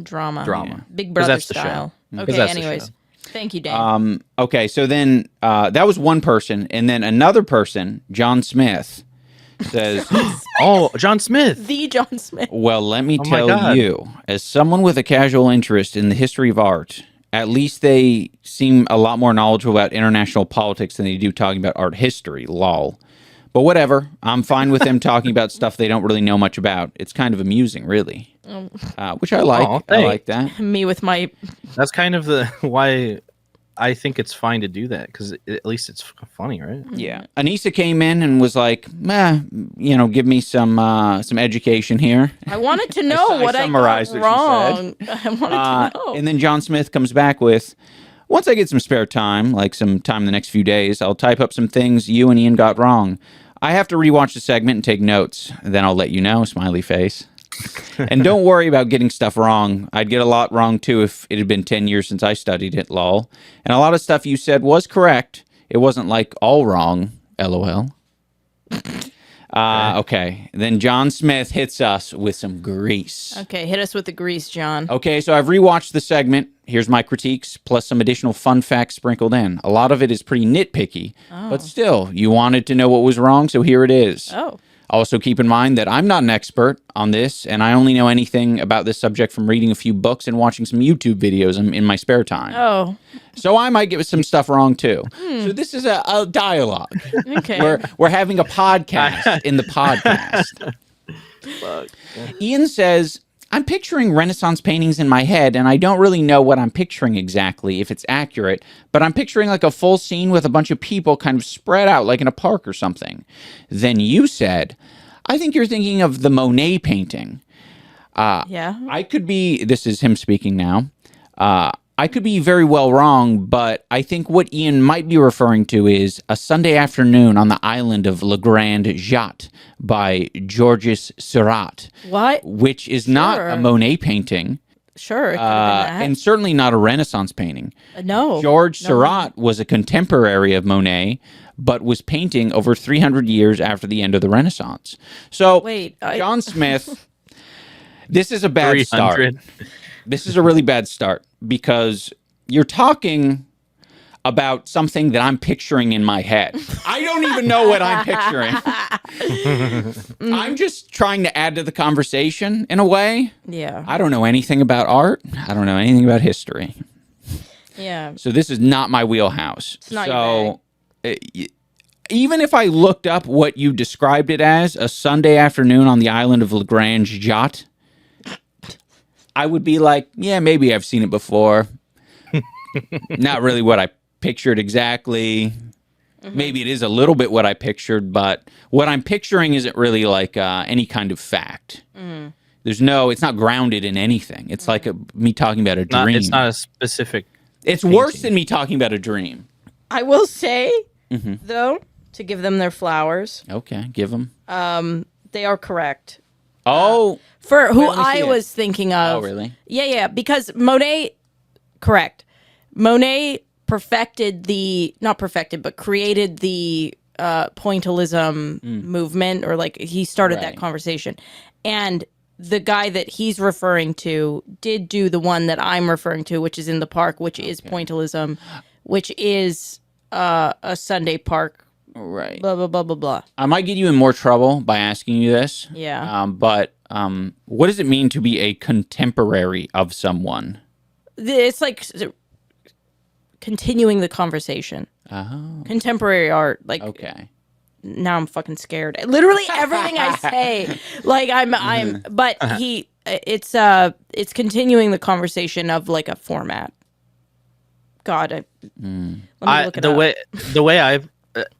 drama. drama. Big 'Cause Brother that's the show. style. 'Cause Okay. that's the Anyways, show. Thank you, Dan. Okay, so then that was one person, and then another person, John Smith, says, Oh, John Smith. The John Smith. well, let me my tell God. you, as someone with a casual interest in the history of art, at least they seem a lot more knowledgeable about international politics than they do talking about art history, lol. But whatever, I'm fine with them talking about stuff they don't really know much about. It's kind of amusing, really, which I like. Aw, I like that. Me with my. That's kind of the why I think it's fine to do that, because at least it's funny, right? Yeah. Anisa came in and was like, give me some education here. I wanted to know what I summarized got what she wrong. I wanted to know. And then John Smith comes back with, once I get some spare time, like some time in the next few days, I'll type up some things you and Ian got wrong. I have to rewatch the segment and take notes. Then I'll let you know, smiley face. And don't worry about getting stuff wrong. I'd get a lot wrong, too, if it had been 10 years since I studied it, lol. And a lot of stuff you said was correct. It wasn't, like, all wrong, lol. Okay. Then John Smith hits us with some grease. Okay, hit us with the grease, John. Okay, so I've rewatched the segment. Here's my critiques, plus some additional fun facts sprinkled in. A lot of it is pretty nitpicky, but still, you wanted to know what was wrong, so here it is. Oh. Also, keep in mind that I'm not an expert on this, and I only know anything about this subject from reading a few books and watching some YouTube videos in my spare time. Oh. So I might get some stuff wrong, too. So this is a dialogue. Okay. We're having a podcast in the podcast. Ian says, I'm picturing Renaissance paintings in my head, and I don't really know what I'm picturing exactly, if it's accurate, but I'm picturing like a full scene with a bunch of people kind of spread out like in a park or something. Then you said, I think you're thinking of the Monet painting. Yeah. I could be, this is him speaking now, I could be very well wrong, but I think what Ian might be referring to is A Sunday Afternoon on the Island of Le Grand Jatte by Georges Seurat. What? Which is not a Monet painting. Sure. It could have been that. And certainly not a Renaissance painting. No. Georges Seurat was a contemporary of Monet, but was painting over 300 years after the end of the Renaissance. So, Wait, John Smith, this is a bad start. 300. This is a really bad start because you're talking about something that I'm picturing in my head. I don't even know what I'm picturing. I'm just trying to add to the conversation in a way. Yeah. I don't know anything about art. I don't know anything about history. Yeah. So this is not my wheelhouse. It's not your even if I looked up what you described it as, a Sunday afternoon on the island of Le Grand Jatte, I would be like, yeah, maybe I've seen it before. Not really what I pictured exactly. Maybe it is a little bit what I pictured, but what I'm picturing isn't really like any kind of fact. It's not grounded in anything. It's like me talking about a dream. It's not a specific. It's worse than me talking about a dream. I will say, though, to give them their flowers, Okay, give them. they are correct. Oh, For who let me see I it. was thinking of. Oh, really? Yeah, because Monet, correct. Monet created the pointillism movement, or like he started that Right. conversation. And the guy that he's referring to did do the one that I'm referring to, which is in the park, which is pointillism, which is a Sunday park. right. Blah, blah, blah, blah, blah. I might get you in more trouble by asking you this. Yeah. But what does it mean to be a contemporary of someone? It's like continuing the conversation. Oh, Contemporary art, like okay. now I'm fucking scared. Literally everything I say, like but it's continuing the conversation of like a format. God, let me look it up. The way I've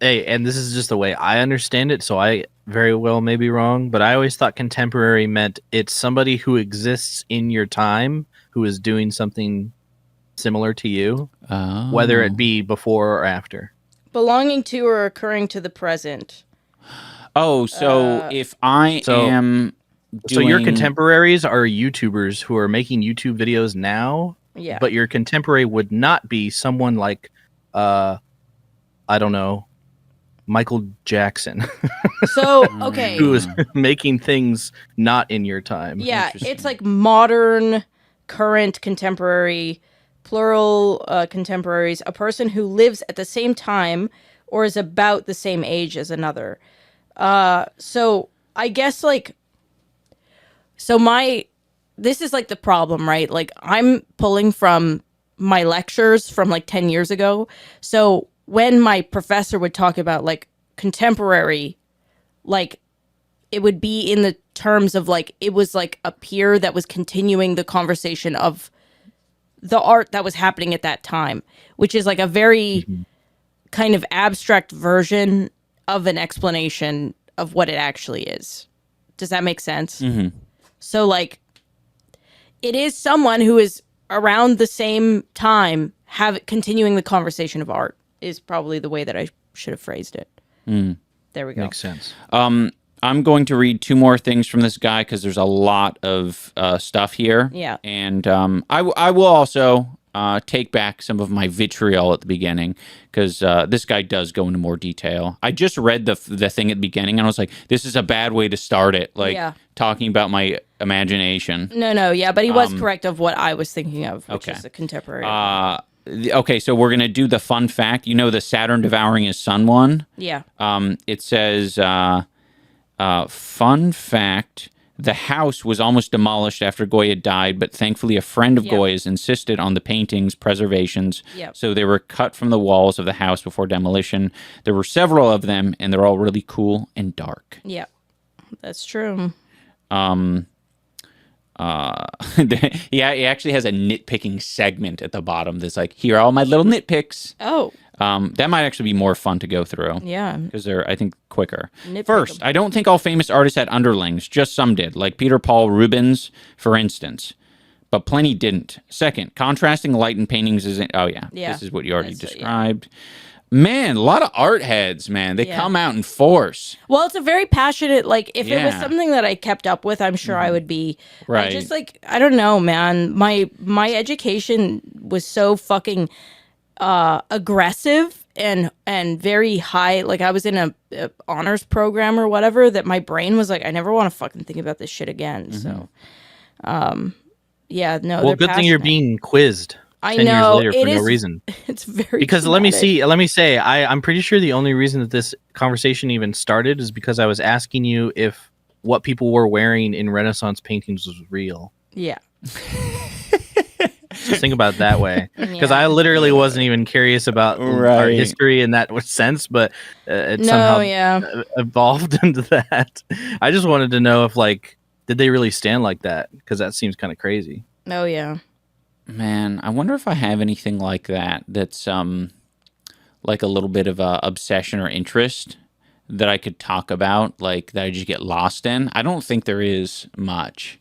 and this is just the way I understand it, so I very well may be wrong, but I always thought contemporary meant it's somebody who exists in your time who is doing something similar to you, whether it be before or after. Belonging to or occurring to the present. Oh, so if I am So your doing- contemporaries are YouTubers who are making YouTube videos now, Yeah. but your contemporary would not be someone like, I don't know, Michael Jackson, So, okay. who is making things not in your time. Yeah, Interesting. it's like modern, current, contemporary plural contemporaries, a person who lives at the same time or is about the same age as another. So I guess like, this is like the problem, right? Like I'm pulling from my lectures from like 10 years ago. So when my professor would talk about like contemporary, like it would be in the terms of like, it was like a peer that was continuing the conversation of the art that was happening at that time, which is like a very kind of abstract version of an explanation of what it actually is. Does that make sense? So like, it is someone who is around the same time continuing the conversation of art is probably the way that I should have phrased it. There we go. Makes sense. I'm going to read 2 more things from this guy because there's a lot of stuff here. Yeah. And I will also take back some of my vitriol at the beginning because this guy does go into more detail. I just read the thing at the beginning and I was like, this is a bad way to start it. Like talking about my imagination. No, yeah, but he was correct of what I was thinking of, which is a contemporary. Okay, so we're going to do the fun fact. You know the Saturn devouring his son one? Yeah. It says, fun fact, the house was almost demolished after Goya died, but thankfully a friend of Goya's insisted on the paintings' preservations, so they were cut from the walls of the house before demolition. There were several of them, and they're all really cool and dark. Yeah, that's true. He actually has a nitpicking segment at the bottom that's like, here are all my little nitpicks. Oh. That might actually be more fun to go through. Yeah. Because they're, I think, quicker. First, I don't think all famous artists had underlings. Just some did, like Peter Paul Rubens, for instance. But plenty didn't. Second, contrasting light in paintings isn't... Oh, yeah. This is what you already described. Man, a lot of art heads, man. They come out in force. Well, it's a very passionate, like, if it was something that I kept up with, I'm sure I would be. Right. I just, like, I don't know, man. My education was so fucking aggressive and very high. Like, I was in a honors program or whatever that my brain was like, I never want to fucking think about this shit again. So, yeah, no. Well, good thing you're being quizzed. I 10 know, years later for no reason. It's very because dramatic. let me say, I'm pretty sure the only reason that this conversation even started is because I was asking you if what people were wearing in Renaissance paintings was real. Yeah. Just think about it that way, because I literally wasn't even curious about art history in that sense, but it somehow evolved into that. I just wanted to know if, like, did they really stand like that? Because that seems kind of crazy. Oh yeah. Man, I wonder if I have anything like that that's like a little bit of a obsession or interest that I could talk about, like that I just get lost in. I don't think there is much.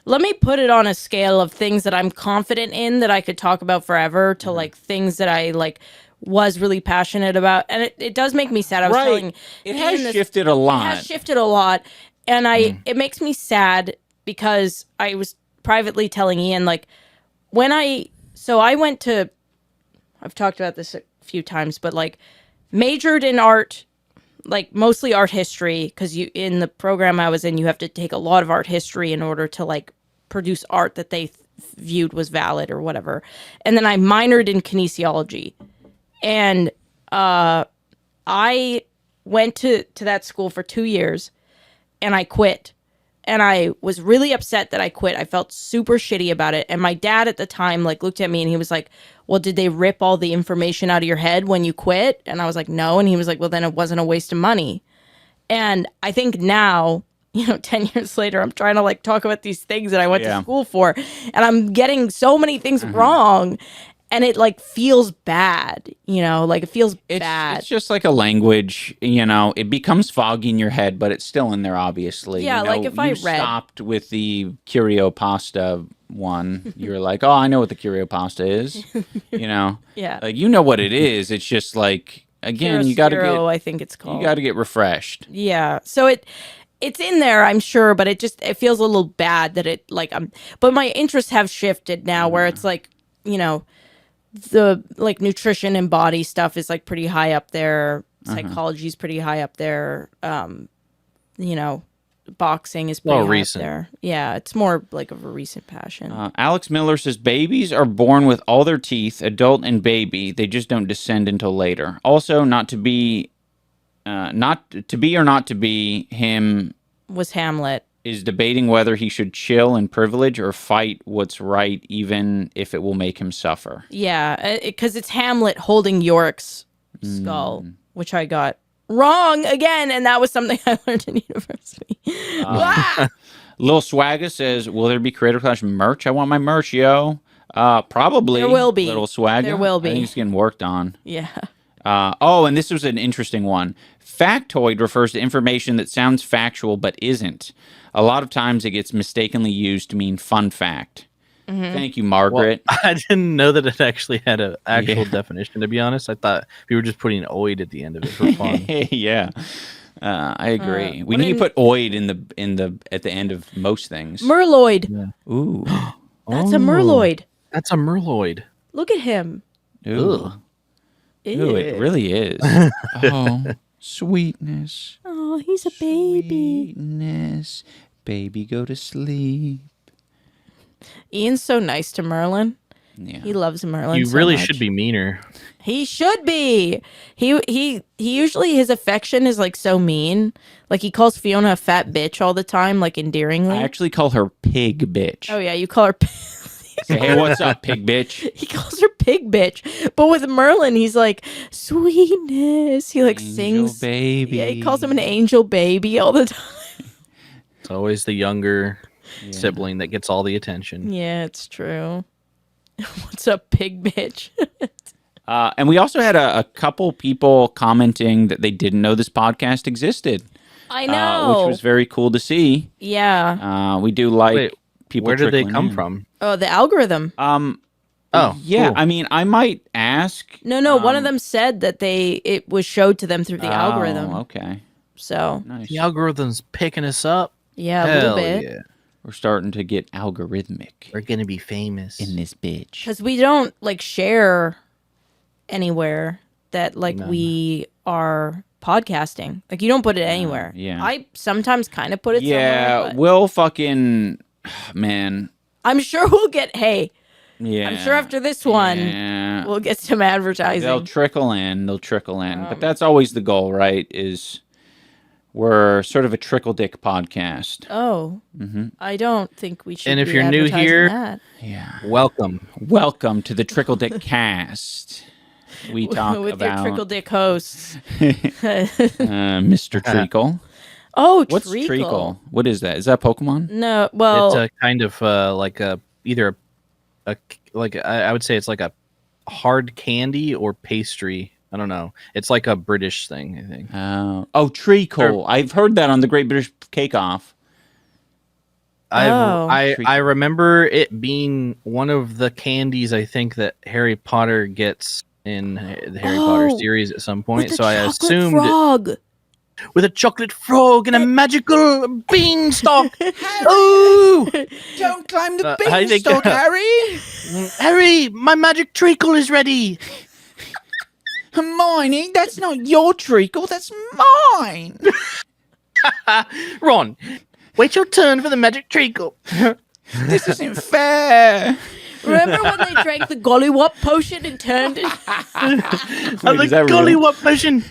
Let me put it on a scale of things that I'm confident in that I could talk about forever to like things that I like was really passionate about. And it does make me sad. I was telling it has shifted a lot. It has shifted a lot. And it makes me sad because I was privately telling Ian, like, I went to, I've talked about this a few times, but like majored in art, like mostly art history, because in the program I was in, you have to take a lot of art history in order to like produce art that they viewed was valid or whatever. And then I minored in kinesiology. And I went to that school for 2 years and I quit. And I was really upset that I quit. I felt super shitty about it. And my dad at the time like looked at me and he was like, well, did they rip all the information out of your head when you quit? And I was like, no. And he was like, well, then it wasn't a waste of money. And I think now, 10 years later, I'm trying to like talk about these things that I went to school for. And I'm getting so many things wrong. And it like feels bad, like it feels bad. It's just like a language, it becomes foggy in your head, but it's still in there, obviously. Yeah, like if I read. Stopped with the curio pasta one, you're like, oh, I know what the curio pasta is, Yeah. Like, what it is. It's just like, again, you got to get, I think it's called. You got to get refreshed. Yeah. So it's in there, I'm sure, but it feels a little bad that it like, but my interests have shifted now where it's like, the like nutrition and body stuff is like pretty high up there. Psychology is pretty high up there. boxing is pretty high up recent. there. Yeah, it's more like of a recent passion. Alex Miller says babies are born with all their teeth, adult and baby. They just don't descend until later. Also, not to be or not to be, him Was Hamlet. is debating whether he should chill in privilege or fight what's right, even if it will make him suffer. Yeah, because it's Hamlet holding Yorick's skull, which I got wrong again, and that was something I learned in university. Ah! Lil Swagga says, will there be Creator Clash merch? I want my merch, yo. Probably. There will be. Little Swagga. There will be. I think it's getting worked on. Yeah. And this was an interesting one. Factoid refers to information that sounds factual but isn't. A lot of times it gets mistakenly used to mean fun fact. Thank you, Margaret. Well, I didn't know that it actually had an actual definition, to be honest. I thought we were just putting oid at the end of it for fun. Yeah. I agree. We need to put oid at the end of most things. Merloid. Yeah. Ooh. That's a merloid. That's a merloid. Look at him. Ooh. Ugh. Ooh, it really is. Oh, sweetness. Oh, he's a baby. Sweetness. Baby, go to sleep. Ian's so nice to Merlin. Yeah. He loves Merlin. You so really much. should be meaner. He should be. He usually his affection is like so mean. Like he calls Fiona a fat bitch all the time, like endearingly. I actually call her pig bitch. Oh yeah, you call her. Say, hey, what's up, pig bitch? He calls her pig bitch, but with Merlin, he's like sweetness. He like Angel sings. baby. Yeah, he calls him an angel baby all the time. It's always the younger sibling that gets all the attention. Yeah, it's true. What's up, pig bitch? And we also had a couple people commenting that they didn't know this podcast existed. I know. Which was very cool to see. Yeah. We do like Wait, people. where did they trickling come in. from? Oh, the algorithm. Oh, Yeah, cool. I mean, I might ask. No. One of them said that it was showed to them through the algorithm. Okay, So nice. The algorithm's picking us up. yeah, a Hell little bit. yeah. We're starting to get algorithmic We're going to be famous. in this bitch. Because we don't like share anywhere that like we are podcasting. Like you don't put it anywhere. yeah. I sometimes kind of put it Yeah, somewhere. But we'll fucking man. I'm sure we'll get. Hey, Yeah, I'm sure after this one yeah. we'll get some advertising. They'll trickle in. But that's always the goal, right? Is we're sort of a trickle dick podcast. Oh, I don't think we should. And if be you're new advertising here- that. Yeah. Welcome. Welcome to the Trickle Dick Cast. We talk with your about trickle dick hosts. Mr. Treacle. Oh, What's Treacle? What is that? Is that Pokemon? No, well, It's a kind of like a either a like I would say it's like a hard candy or pastry. I don't know. It's like a British thing, I think. Treacle. I've heard that on the Great British Cake Off. Oh. I remember it being one of the candies I think that Harry Potter gets in the Harry Potter series at some point. with So the I chocolate assumed frog. with a chocolate frog and a magical beanstalk. Oh, Don't climb the I think- beanstalk, Harry. Harry, my magic treacle is ready. Hermione, that's not your treacle, that's mine. Ron, wait your turn for the magic treacle. This isn't fair. Remember when they drank the Gollywop potion and turned it? And is the that real? Gollywop potion.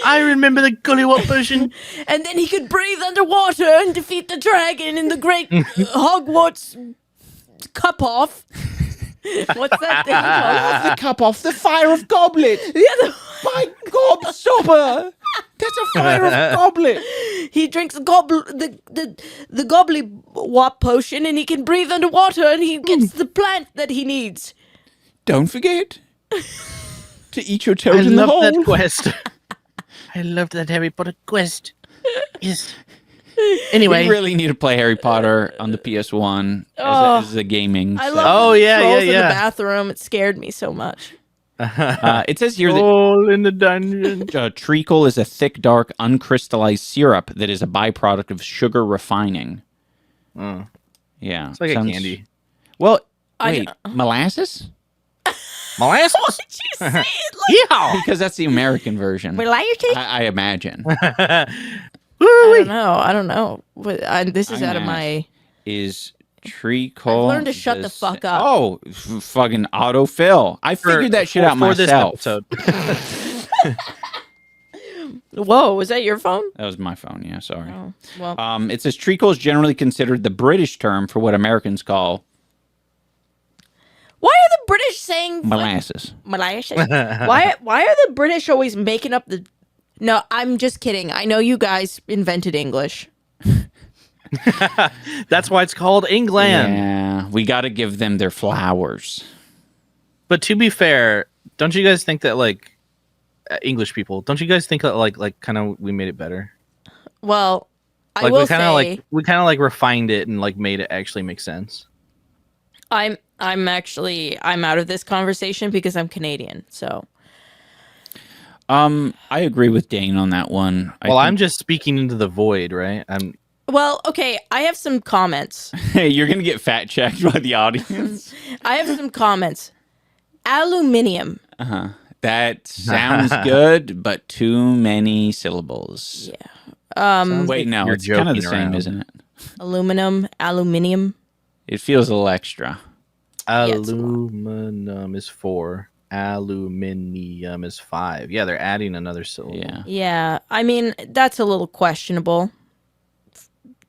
I remember the Gollywop potion. And then he could breathe underwater and defeat the dragon in the great Hogwarts cup off. What's that thing called? The cup off the fire of goblet. Yeah, My gobstopper. That's a fire of goblet. he drinks the Gobbly-wop potion and he can breathe underwater and he gets the plant that he needs. Don't forget to eat your I toad in the love hole. that quest. I love that Harry Potter quest. Yes. Anyway. We really need to play Harry Potter on the PS1 as a gaming. I set. love Oh, the yeah, trolls yeah, in yeah. the bathroom. It scared me so much. It says here that All in the dungeon. treacle is a thick, dark, uncrystallized syrup that is a byproduct of sugar refining. Oh, Yeah, it's like a candy. Well, I- wait, molasses? Molasses? Did you say it like Yeehaw! Because that's the American version. molasses? I imagine. I don't know. This is out of my... Is treacle... I've learned to shut the fuck up. Oh, fucking autofill. I figured that shit out myself. This episode. Whoa, was that your phone? That was my phone, yeah, sorry. Oh, well. It says treacle is generally considered the British term for what Americans call Why are the British saying... molasses. Molasses? Why are the British always making up the... No, I'm just kidding. I know you guys invented English. That's why it's called England. Yeah, we got to give them their flowers. But to be fair, don't you guys think that like English people? Don't you guys think that like kind of we made it better? Well, I Like will we kind of like refined it and like made it actually make sense. I'm out of this conversation because I'm Canadian. So. I agree with Dane on that one. I'm just speaking into the void, right? Well, okay, I have some comments. Hey, you're gonna get fact checked by the audience. I have some comments. Aluminium. That sounds good, but too many syllables. Yeah. Wait, no, you're it's kind of the joking same, around. isn't it? Aluminium. It feels a little extra. it's a lot. Aluminum is 4. Aluminium is 5. Yeah, they're adding another syllable. Yeah. Yeah, I mean, that's a little questionable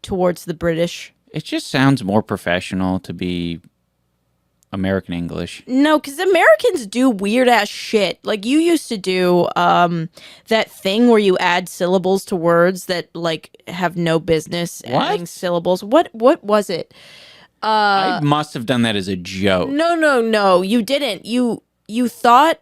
towards the British. It just sounds more professional to be American English. No, because Americans do weird ass shit. Like you used to do that thing where you add syllables to words that like have no business adding syllables. What was it? I must have done that as a joke. No, you didn't. You thought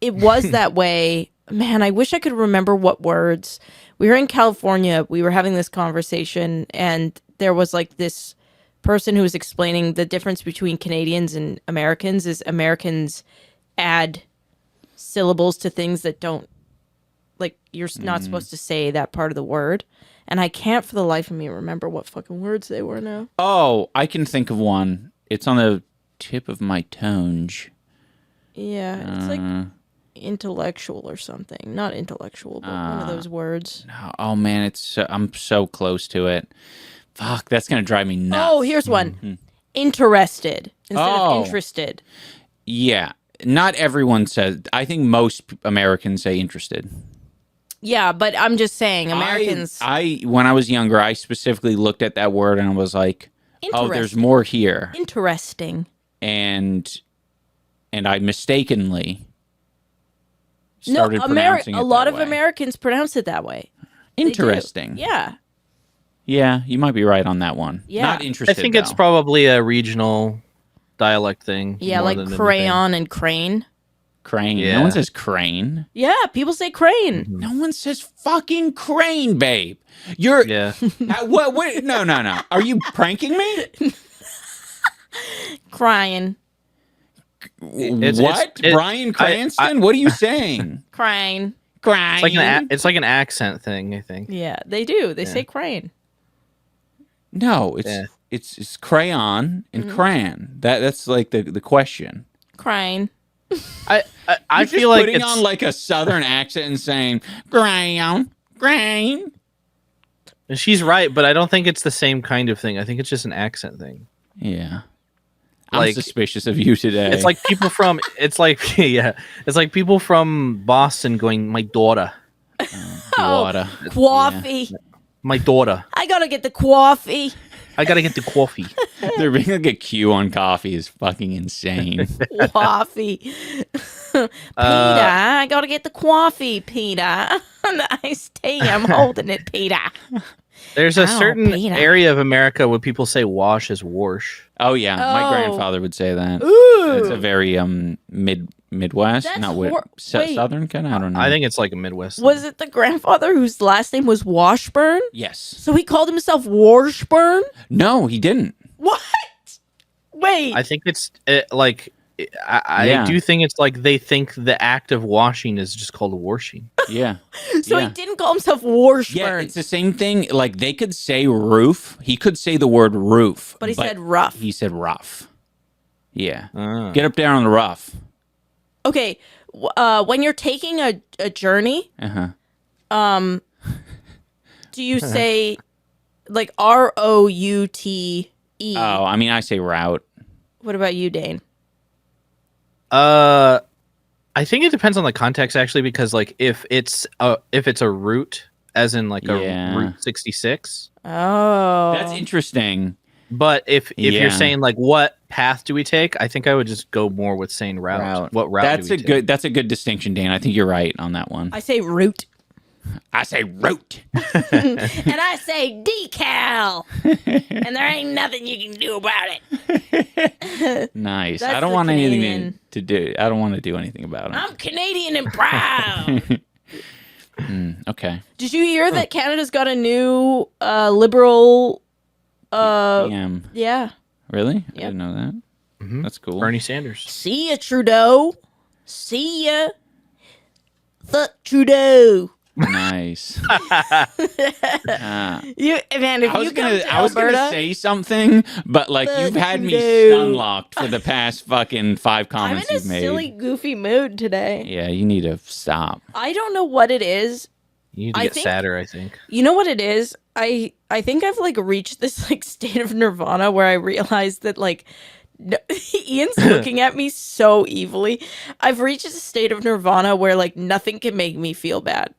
it was that way. Man, I wish I could remember what words. We were in California. We were having this conversation, and there was like this person who was explaining the difference between Canadians and Americans is Americans add syllables to things that don't, like, you're not supposed to say that part of the word. And I can't for the life of me remember what fucking words they were now. Oh, I can think of one. It's on the tip of my tongue. Yeah, it's like intellectual or something. Not intellectual, but one of those words. Oh man, I'm so close to it. Fuck, that's gonna drive me nuts. Oh, here's one. Interested instead of Oh. interested. Yeah, not everyone says. I think most Americans say interested. Yeah, but I'm just saying, Americans. When I was younger, I specifically looked at that word and I was like, "Oh, there's Interesting. more here." Interesting. And I mistakenly started pronouncing it a lot that of way. Americans pronounce it that way. They do. Interesting. Yeah. Yeah, you might be right on that one. Yeah. Not interested. I think it's though. probably a regional dialect thing. Yeah, more like than anything. crayon and crane. crane. Yeah. No one says crane. Yeah, people say crane. No one says fucking crane, babe. You're Yeah. what? Wait, no. Are you pranking me? Crying. What? Bryan Cranston? What are you saying? Crane. Crane. It's like an accent thing, I think. Yeah, they do. They say crane. No, Yeah. it's crayon and crayon. That's like the question. Crane. I You're feel just like putting it's on like a southern accent and saying crayon, grain. she's right, but I don't think it's the same kind of thing. I think it's just an accent thing. Yeah. I'm Like- suspicious of you today. It's like people from it's like people from Boston going, my daughter. water. Coffee. My daughter. I gotta get the coffee. I gotta get the coffee. There being like a queue on coffee is fucking insane. Coffee. Peter, I gotta get the coffee, Peter. Nice tea. I'm holding it, Peter. There's a Ow, certain Peter. area of America where people say wash as wash. Oh yeah, my Oh. grandfather would say that. Ooh. It's a very Midwest, That's not wait. Southern kind of. I don't know. I think it's like a Midwest. Was it the grandfather whose last name was Washburn? yes. So he called himself Washburn? No, he didn't. What? Wait. I think it's like I Yeah. do think it's like they think the act of washing is just called washing. Yeah. so yeah. he didn't call himself Washburn. Yeah, it's the same thing. Like they could say roof. He could say the word roof, but he said rough. He said rough. Yeah. Ah. Get up there on the rough. Okay. When you're taking a journey, Uh huh. Do you say like ROUTE? Oh, I mean, I say route. What about you, Dane? I think it depends on the context actually, because like if it's a route, as in like a Route 66. Oh, That's interesting. But if Yeah. you're saying like what path do we take, I think I would just go more with saying route. What route? That's a good distinction, Dan. I think you're right on that one. I say root. I say route. And I say decal. And there ain't nothing you can do about it. Nice. That's I don't the want anything Canadian. to do. I don't want to do anything about it. I'm Canadian and proud. Okay. Did you hear that Canada's got a new liberal? PM. Yeah. Really? I Yep. didn't know that. That's cool. Bernie Sanders. See ya, Trudeau. See ya. Fuck Trudeau. Nice. You man, if I you was come gonna, to I was Alberta, gonna say something, but like you've had me Trudeau. stunlocked for the past fucking 5 I'm comments in a you've made. silly, goofy mood today. Yeah, you need to stop. I don't know what it is. You need to I get think- sadder, I think. You know what it is? I think I've like reached this like state of nirvana where I realize that like Ian's looking at me so evilly. I've reached a state of nirvana where like nothing can make me feel bad.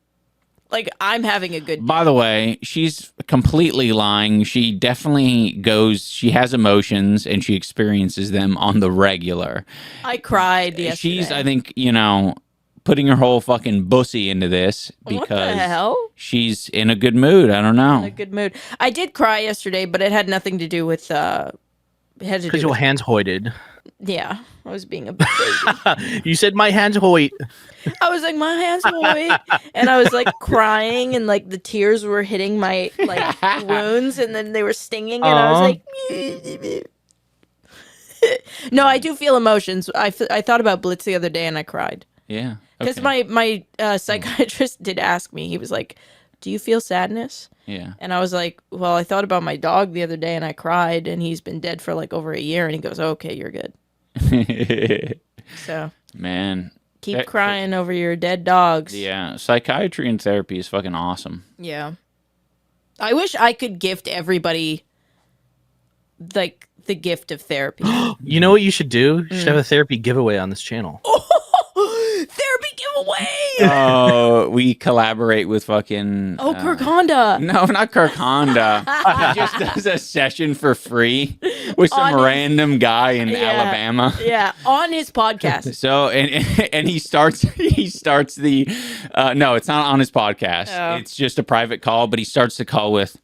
Like I'm having a good By the way, she's completely lying. She definitely she has emotions and she experiences them on the regular. I cried yesterday. She's, I think, putting her whole fucking bussy into this What the because hell? she's in a good mood. I don't know. In a good mood. I did cry yesterday, but it had nothing to do with it had to Because do your with, hands hoited. yeah, I was being a baby. You said my hands hoit. I was like, my hands boy, and I was like crying, and like the tears were hitting my like wounds, and then they were stinging, and I was like, no, I do feel emotions. I thought about Blitz the other day, and I cried Yeah. because okay. my psychiatrist did ask me. He was like, "Do you feel sadness?" Yeah. And I was like, "Well, I thought about my dog the other day, and I cried, and he's been dead for like over a year." And he goes, "Okay, you're good." So Man. keep That- crying over your dead dogs. Yeah. Psychiatry and therapy is fucking awesome. Yeah. I wish I could gift everybody like the gift of therapy. You know what you should do? You should have a therapy giveaway on this channel. Therapy giveaway! Oh, we collaborate with fucking. Oh, Kirk Honda. No, not Kirk Honda. He just does a session for free with some On his- random guy in Yeah. Alabama. Yeah, on his podcast. So and he starts the no, it's not on his podcast. Oh. It's just a private call, but he starts the call with,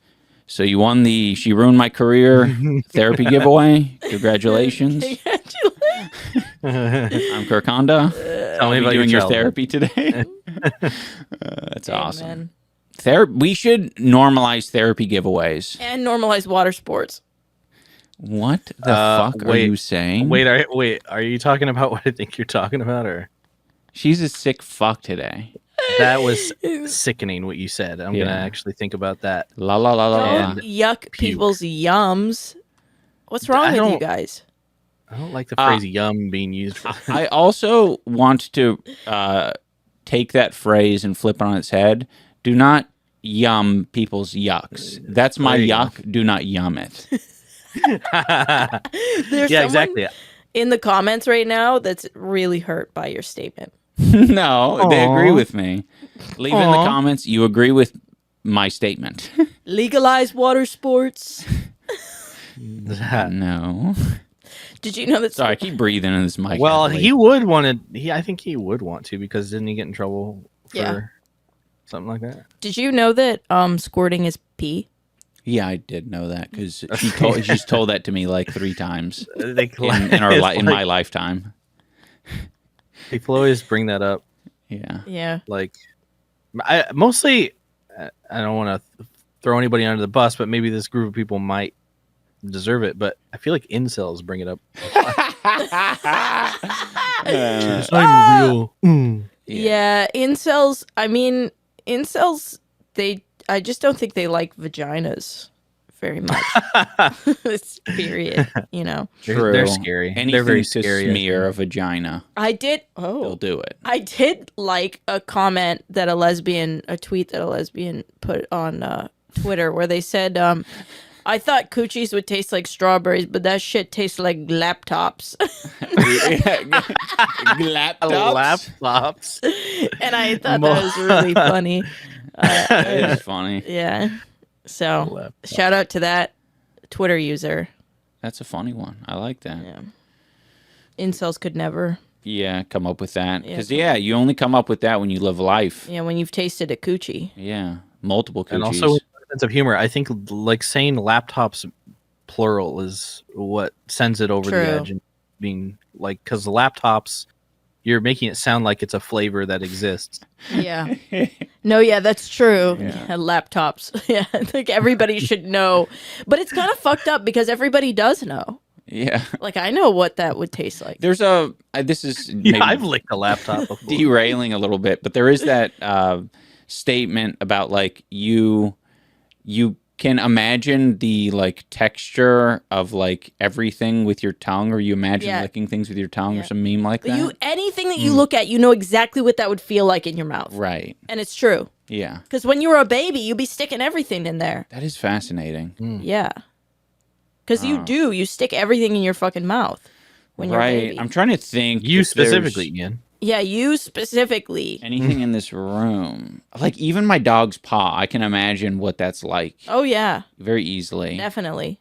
"So you won the She Ruined My Career therapy giveaway. Congratulations. I'm Kirk Honda. Tell me Are you about doing your childhood. therapy today?" That's awesome. Amen. We should normalize therapy giveaways. And normalize water sports. What the fuck are wait, you saying? Wait, are you talking about what I think you're talking about, or She's a sick fuck today. that was sickening what you said? I'm Yeah. gonna actually think about that. La la la la la. Don't yuck people's yums. What's wrong I with you don't- guys? I don't like the phrase "yum" being used for. I also want to take that phrase and flip it on its head. Do not yum people's yucks. That's my There you go. yuck. Do not yum it. There's Yeah, someone exactly. in the comments right now that's really hurt by your statement. No, they agree Aw. with me. Leave in the Aw. comments you agree with my statement. Legalize water sports. No. Did you know that? Sorry, I keep breathing in this mic. Well, heavily. he would want to. I think he would want to, because didn't he get in trouble for Yeah. something like that? Did you know that squirting is pee? Yeah, I did know that because she's told that to me like 3 times They in my lifetime. People always bring that up. Yeah. Yeah. Like, I mostly. I don't want to throw anybody under the bus, but maybe this group of people might deserve it. But I feel like incels bring it up. It's not even real. Yeah, incels. I mean, incels. I just don't think they like vaginas very much. It's period. You know. True. They're scary. Anything They're very to scary. I smear a vagina, I did. they'll Oh, do it. I did like a comment that a tweet that a lesbian put on Twitter where they said, I thought coochies would taste like strawberries, but that shit tastes like laptops. Laptops. And I thought that was really funny. That is funny. Yeah. So shout out to that Twitter user. That's a funny one. I like that. Yeah. Incels could never. Yeah, come up with that. Yeah, Because, you only come up with that when you live life. Yeah, when you've tasted a coochie. Yeah, multiple coochies. And also, sense of humor. I think like saying laptops plural is what sends it over the edge and being like, because laptops, you're making it sound like it's a flavor that exists. Yeah. No, yeah, that's true. Yeah. Laptops. Yeah, I think everybody should know. But it's kind of fucked up because everybody does know. Yeah. Like, I know what that would taste like. This is maybe I've licked a laptop before. derailing a little bit, but there is that statement about like you can imagine the like texture of like everything with your tongue, or you imagine licking things with your tongue, or some meme like that. Anything that you look at, you know exactly what that would feel like in your mouth. Right. And it's true. Yeah. Because when you were a baby, you'd be sticking everything in there. That is fascinating. Yeah. Because you stick everything in your fucking mouth when you're a baby. I'm trying to think. You specifically, Ian. Yeah, you specifically. Anything in this room. Like even my dog's paw, I can imagine what that's like. Oh, yeah. Very easily. Definitely.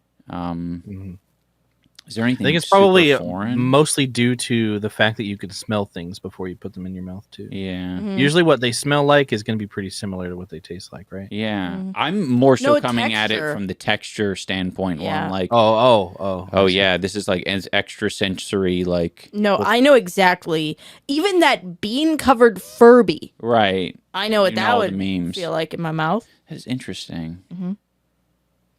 Is there anything I think it's probably foreign? mostly due to the fact that you can smell things before you put them in your mouth, too. Yeah. Usually what they smell like is going to be pretty similar to what they taste like, right? Yeah. I'm more so No, coming at it texture. from the texture standpoint. Yeah. One like, Oh, yeah, this is like as extra sensory, like. No, I know exactly. Even that bean-covered Furby. Right. I know what that all would the memes. feel like in my mouth. That's interesting.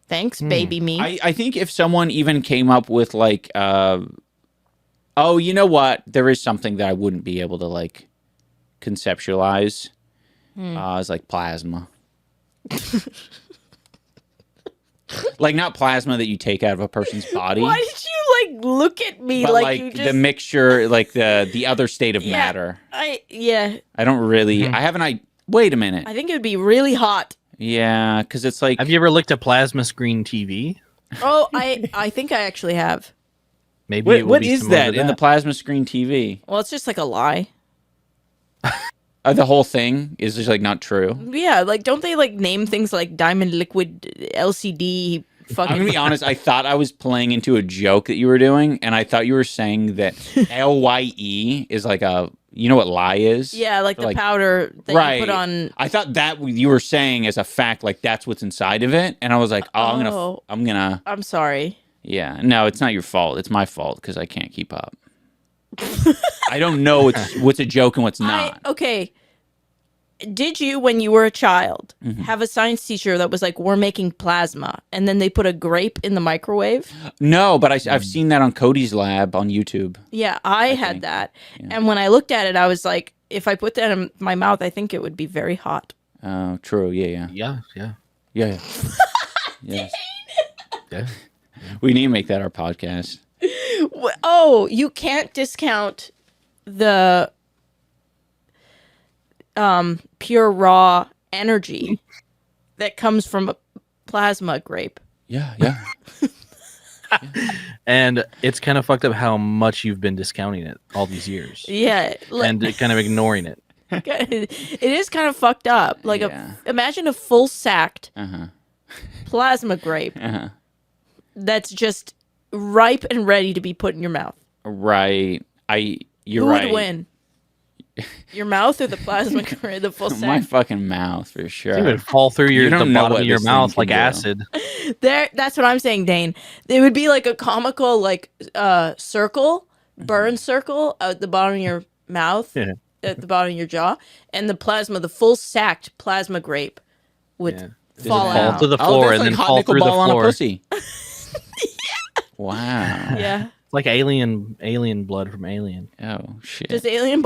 Thanks, baby me. I think if someone even came up with like, oh, you know what? There is something that I wouldn't be able to like conceptualize. It's like plasma. Like not plasma that you take out of a person's body. Why did you like look at me but like you just... the mixture, like the other state of matter. I don't really. I haven't. Wait a minute. think it would be really hot. Yeah, because it's like. Have you ever looked at plasma screen TV? Oh, I think I actually have. Maybe it will what be is similar that to in the plasma screen TV? Well, it's just like a lie. The whole thing is just like not true. Yeah, like don't they like name things like diamond liquid LCD fucking... I'm gonna be honest. I thought I was playing into a joke that you were doing, and I thought you were saying that LYE is like a. You know what lye is? Yeah, like the powder that you put on. I thought that you were saying as a fact, like that's what's inside of it, and I was like, I'm gonna. I'm sorry. Yeah, no, it's not your fault. It's my fault because I can't keep up. I don't know what's a joke and what's not. Okay. Did you, when you were a child, have a science teacher that was like, we're making plasma, and then they put a grape in the microwave? No, but I've seen that on Cody's lab on YouTube. Yeah, I had that. Yeah. And when I looked at it, I was like, if I put that in my mouth, I think it would be very hot. Oh, true. Yeah. Yes. Yeah. We need to make that our podcast. Oh, you can't discount the pure raw energy that comes from a plasma grape. Yeah. And it's kind of fucked up how much you've been discounting it all these years. Yeah. And kind of ignoring it. It is kind of fucked up. Like, imagine a full sacked plasma grape that's just ripe and ready to be put in your mouth. Right. You're Who right. would win? Your mouth or the plasma grape, the full sack? My fucking mouth, for sure. It would fall through the bottom of your mouth like do. acid. That's what I'm saying, Dane. It would be like a comical, like, circle, burn circle at the bottom of your mouth, at the bottom of your jaw, and the full sacked plasma grape would fall out. To the floor and then fall through the floor. On a pussy. Wow. Yeah. It's like alien blood from Alien. Oh shit. Does aliens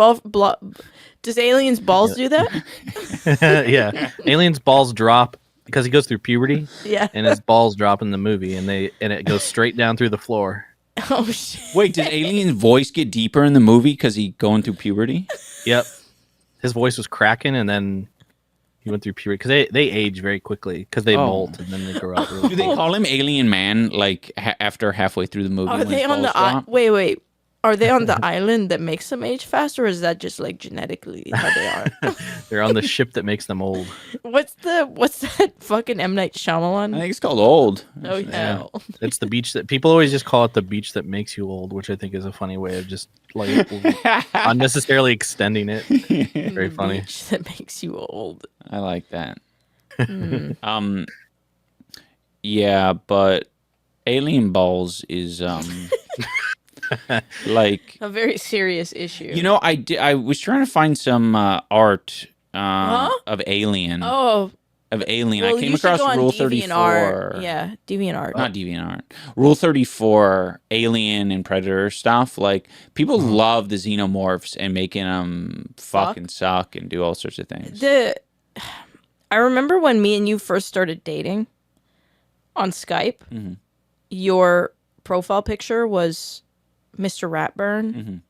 balls do that? Yeah. Alien's balls drop because he goes through puberty. Yeah. And his balls drop in the movie and it goes straight down through the floor. Oh shit. Wait, does Alien's voice get deeper in the movie because he going through puberty? Yep. His voice was cracking and then He went through puberty because they age very quickly because they molt and then they grow up. Really Do they call him Alien Man like after halfway through the movie? Are when they his on the balls drop? wait? Are they on the island that makes them age faster, or is that just like genetically how they are? They're on the ship that makes them old. What's that fucking M. Night I Shyamalan? think it's called Old. Oh yeah. It's the beach that people always just call it the beach that makes you old, which I think is a funny way of just like unnecessarily extending it. Very funny. Beach that makes you old. I like that. Yeah, but alien balls is like, A very serious issue. you know, I was trying to find some art of Alien. Oh, Of Alien. well, I came you should across go on Rule DeviantArt. 34. Yeah, DeviantArt. Not DeviantArt. Rule 34, Alien and Predator stuff. Like, people love the xenomorphs and making them fucking suck and do all sorts of things. I remember when me and you first started dating on Skype. Your profile picture was Mr. Ratburn,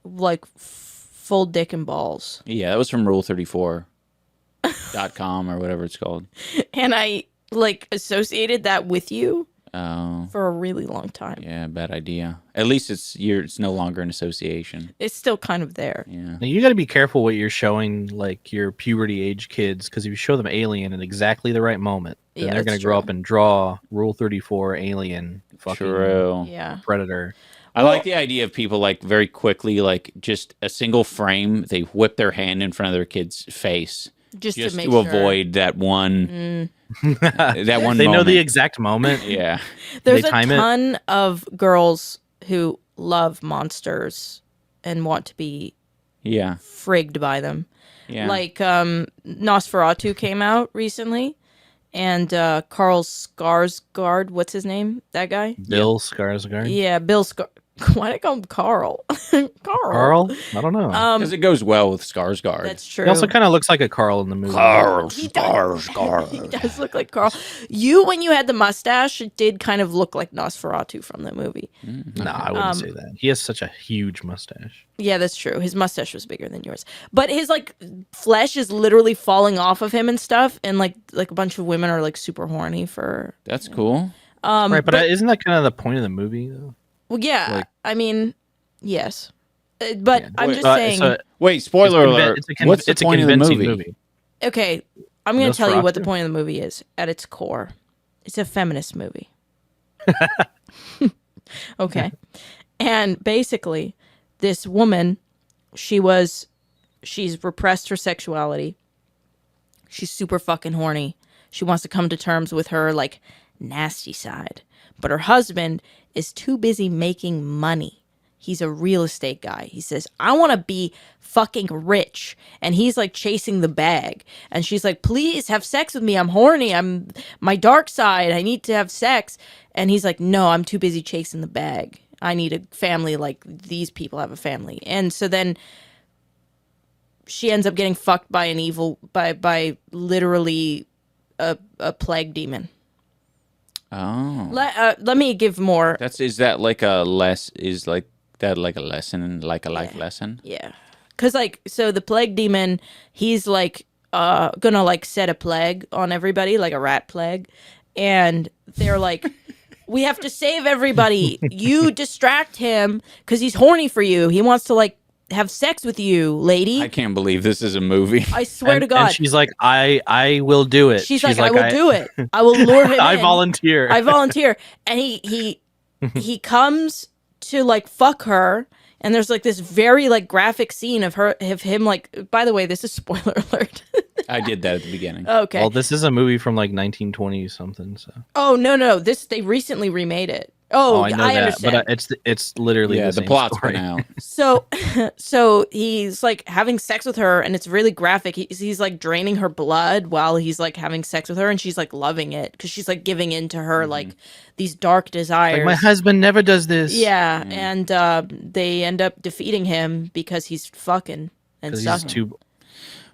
like full dick and balls. Yeah, that was from Rule34.com or whatever it's called. And I like associated that with you Oh, for a really long time. yeah, bad idea. At least it's no longer an association. It's still kind of there. Yeah. Now, you got to be careful what you're showing, like your puberty age kids, because if you show them Alien at exactly the right moment, then Yeah, they're going that's to grow true. up and draw Rule 34 Alien fucking True. Yeah. Predator. I like the idea of people like very quickly, like just a single frame, they whip their hand in front of their kid's face Just just to make to sure. avoid that one that one They know the moment. exact moment. Yeah. There's they a time it. ton of girls who love monsters and want to be Yeah. frigged by them. Yeah. Like Nosferatu came out recently, and Carl Skarsgård, what's his name? That guy? Bill Skarsgård. Yeah, Bill Skar. Why did I call him Carl? Carl? I don't know. Because it goes well with Skarsgård. That's true. he also kind of looks like a Carl in the movie. He does look like Carl. You, when you had the mustache, it did kind of look like Nosferatu from the movie. No, I wouldn't say that. He has such a huge mustache. Yeah, that's true. His mustache was bigger than yours, but his like flesh is literally falling off of him and stuff, and like a bunch of women are like super horny for. That's cool. Right, but isn't that kind of the point of the movie, though? Well, yeah, Like- I mean, yes, but Yeah. I'm Wait, just But saying. Wait, spoiler alert. What's the it's a point of the convincing movie? Okay, I'm going to tell you what the Nosferatu? point of the movie is at its core. It's a feminist movie. Okay. And basically, this woman, she's repressed her sexuality. She's super fucking horny. She wants to come to terms with her like nasty side. But her husband is too busy making money. He's a real estate guy. He says, I want to be fucking rich. And he's like chasing the bag. And she's like, please have sex with me. I'm horny. I'm my dark side. I need to have sex. And he's like, no, I'm too busy chasing the bag. I need a family like these people have a family. And so then she ends up getting fucked by an evil, by literally a plague demon. Oh. Let me give more. Is that like a lesson, like a life lesson? Yeah. Because, like, so the plague demon, he's, like, gonna, like, set a plague on everybody, like a rat plague. And they're like, we have to save everybody. You distract him because he's horny for you. He wants to, like, have sex with you, lady. I can't believe this is a movie. I swear to God. And she's like, I will do it. She's like, I will do it. I will lure him I in. volunteer. I volunteer. And he comes to like fuck her, and there's like this very like graphic scene of him like, by the way, this is spoiler alert. I did that at the beginning. Okay. Well, this is a movie from like 1920 something. So. Oh no, they recently remade it. Oh, I know I that, understand. but it's literally Yeah, the the same plot's story. been out. So he's like having sex with her, and it's really graphic. He's like draining her blood while he's like having sex with her, and she's like loving it because she's like giving in to her like these dark desires. Like, my husband never does this. Yeah, and they end up defeating him because he's fucking and because he's sucking. too.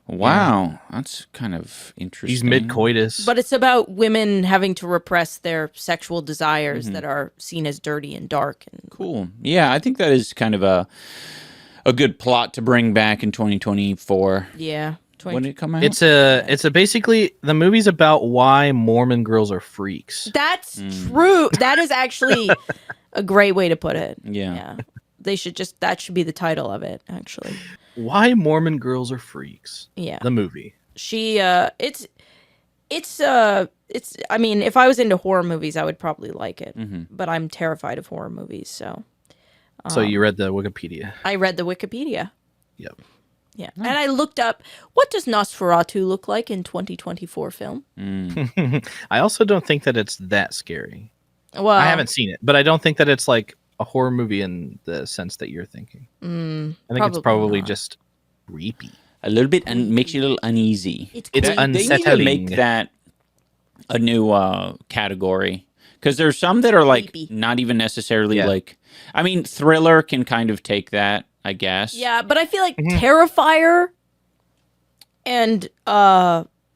Wow, that's kind of interesting. He's mid coitus. But it's about women having to repress their sexual desires that are seen as dirty and dark. And Cool. Yeah, I think that is kind of a good plot to bring back in 2024. yeah, When did it come out? It's a basically the movie's about why Mormon girls are freaks. That's true. That is actually a great way to put it. Yeah. They should that should be the title of it, actually. Why Mormon girls are freaks. Yeah. The movie. It's I mean, if I was into horror movies, I would probably like it. But I'm terrified of horror movies, so. So you read the Wikipedia. I read the Wikipedia. Yep. Yeah. And I looked up, what does Nosferatu look like in 2024 film? I also don't think that it's that scary. Well, I haven't seen it, but I don't think that it's like a horror movie in the sense that you're thinking. I think it's probably not. just creepy. A little bit makes you a little uneasy. It's It's creepy. They need to unsettling. make that a new category because there's some that are like Creepy. not even necessarily Yeah. like. I mean, thriller can kind of take that, I guess. Yeah, but I feel like Terrifier and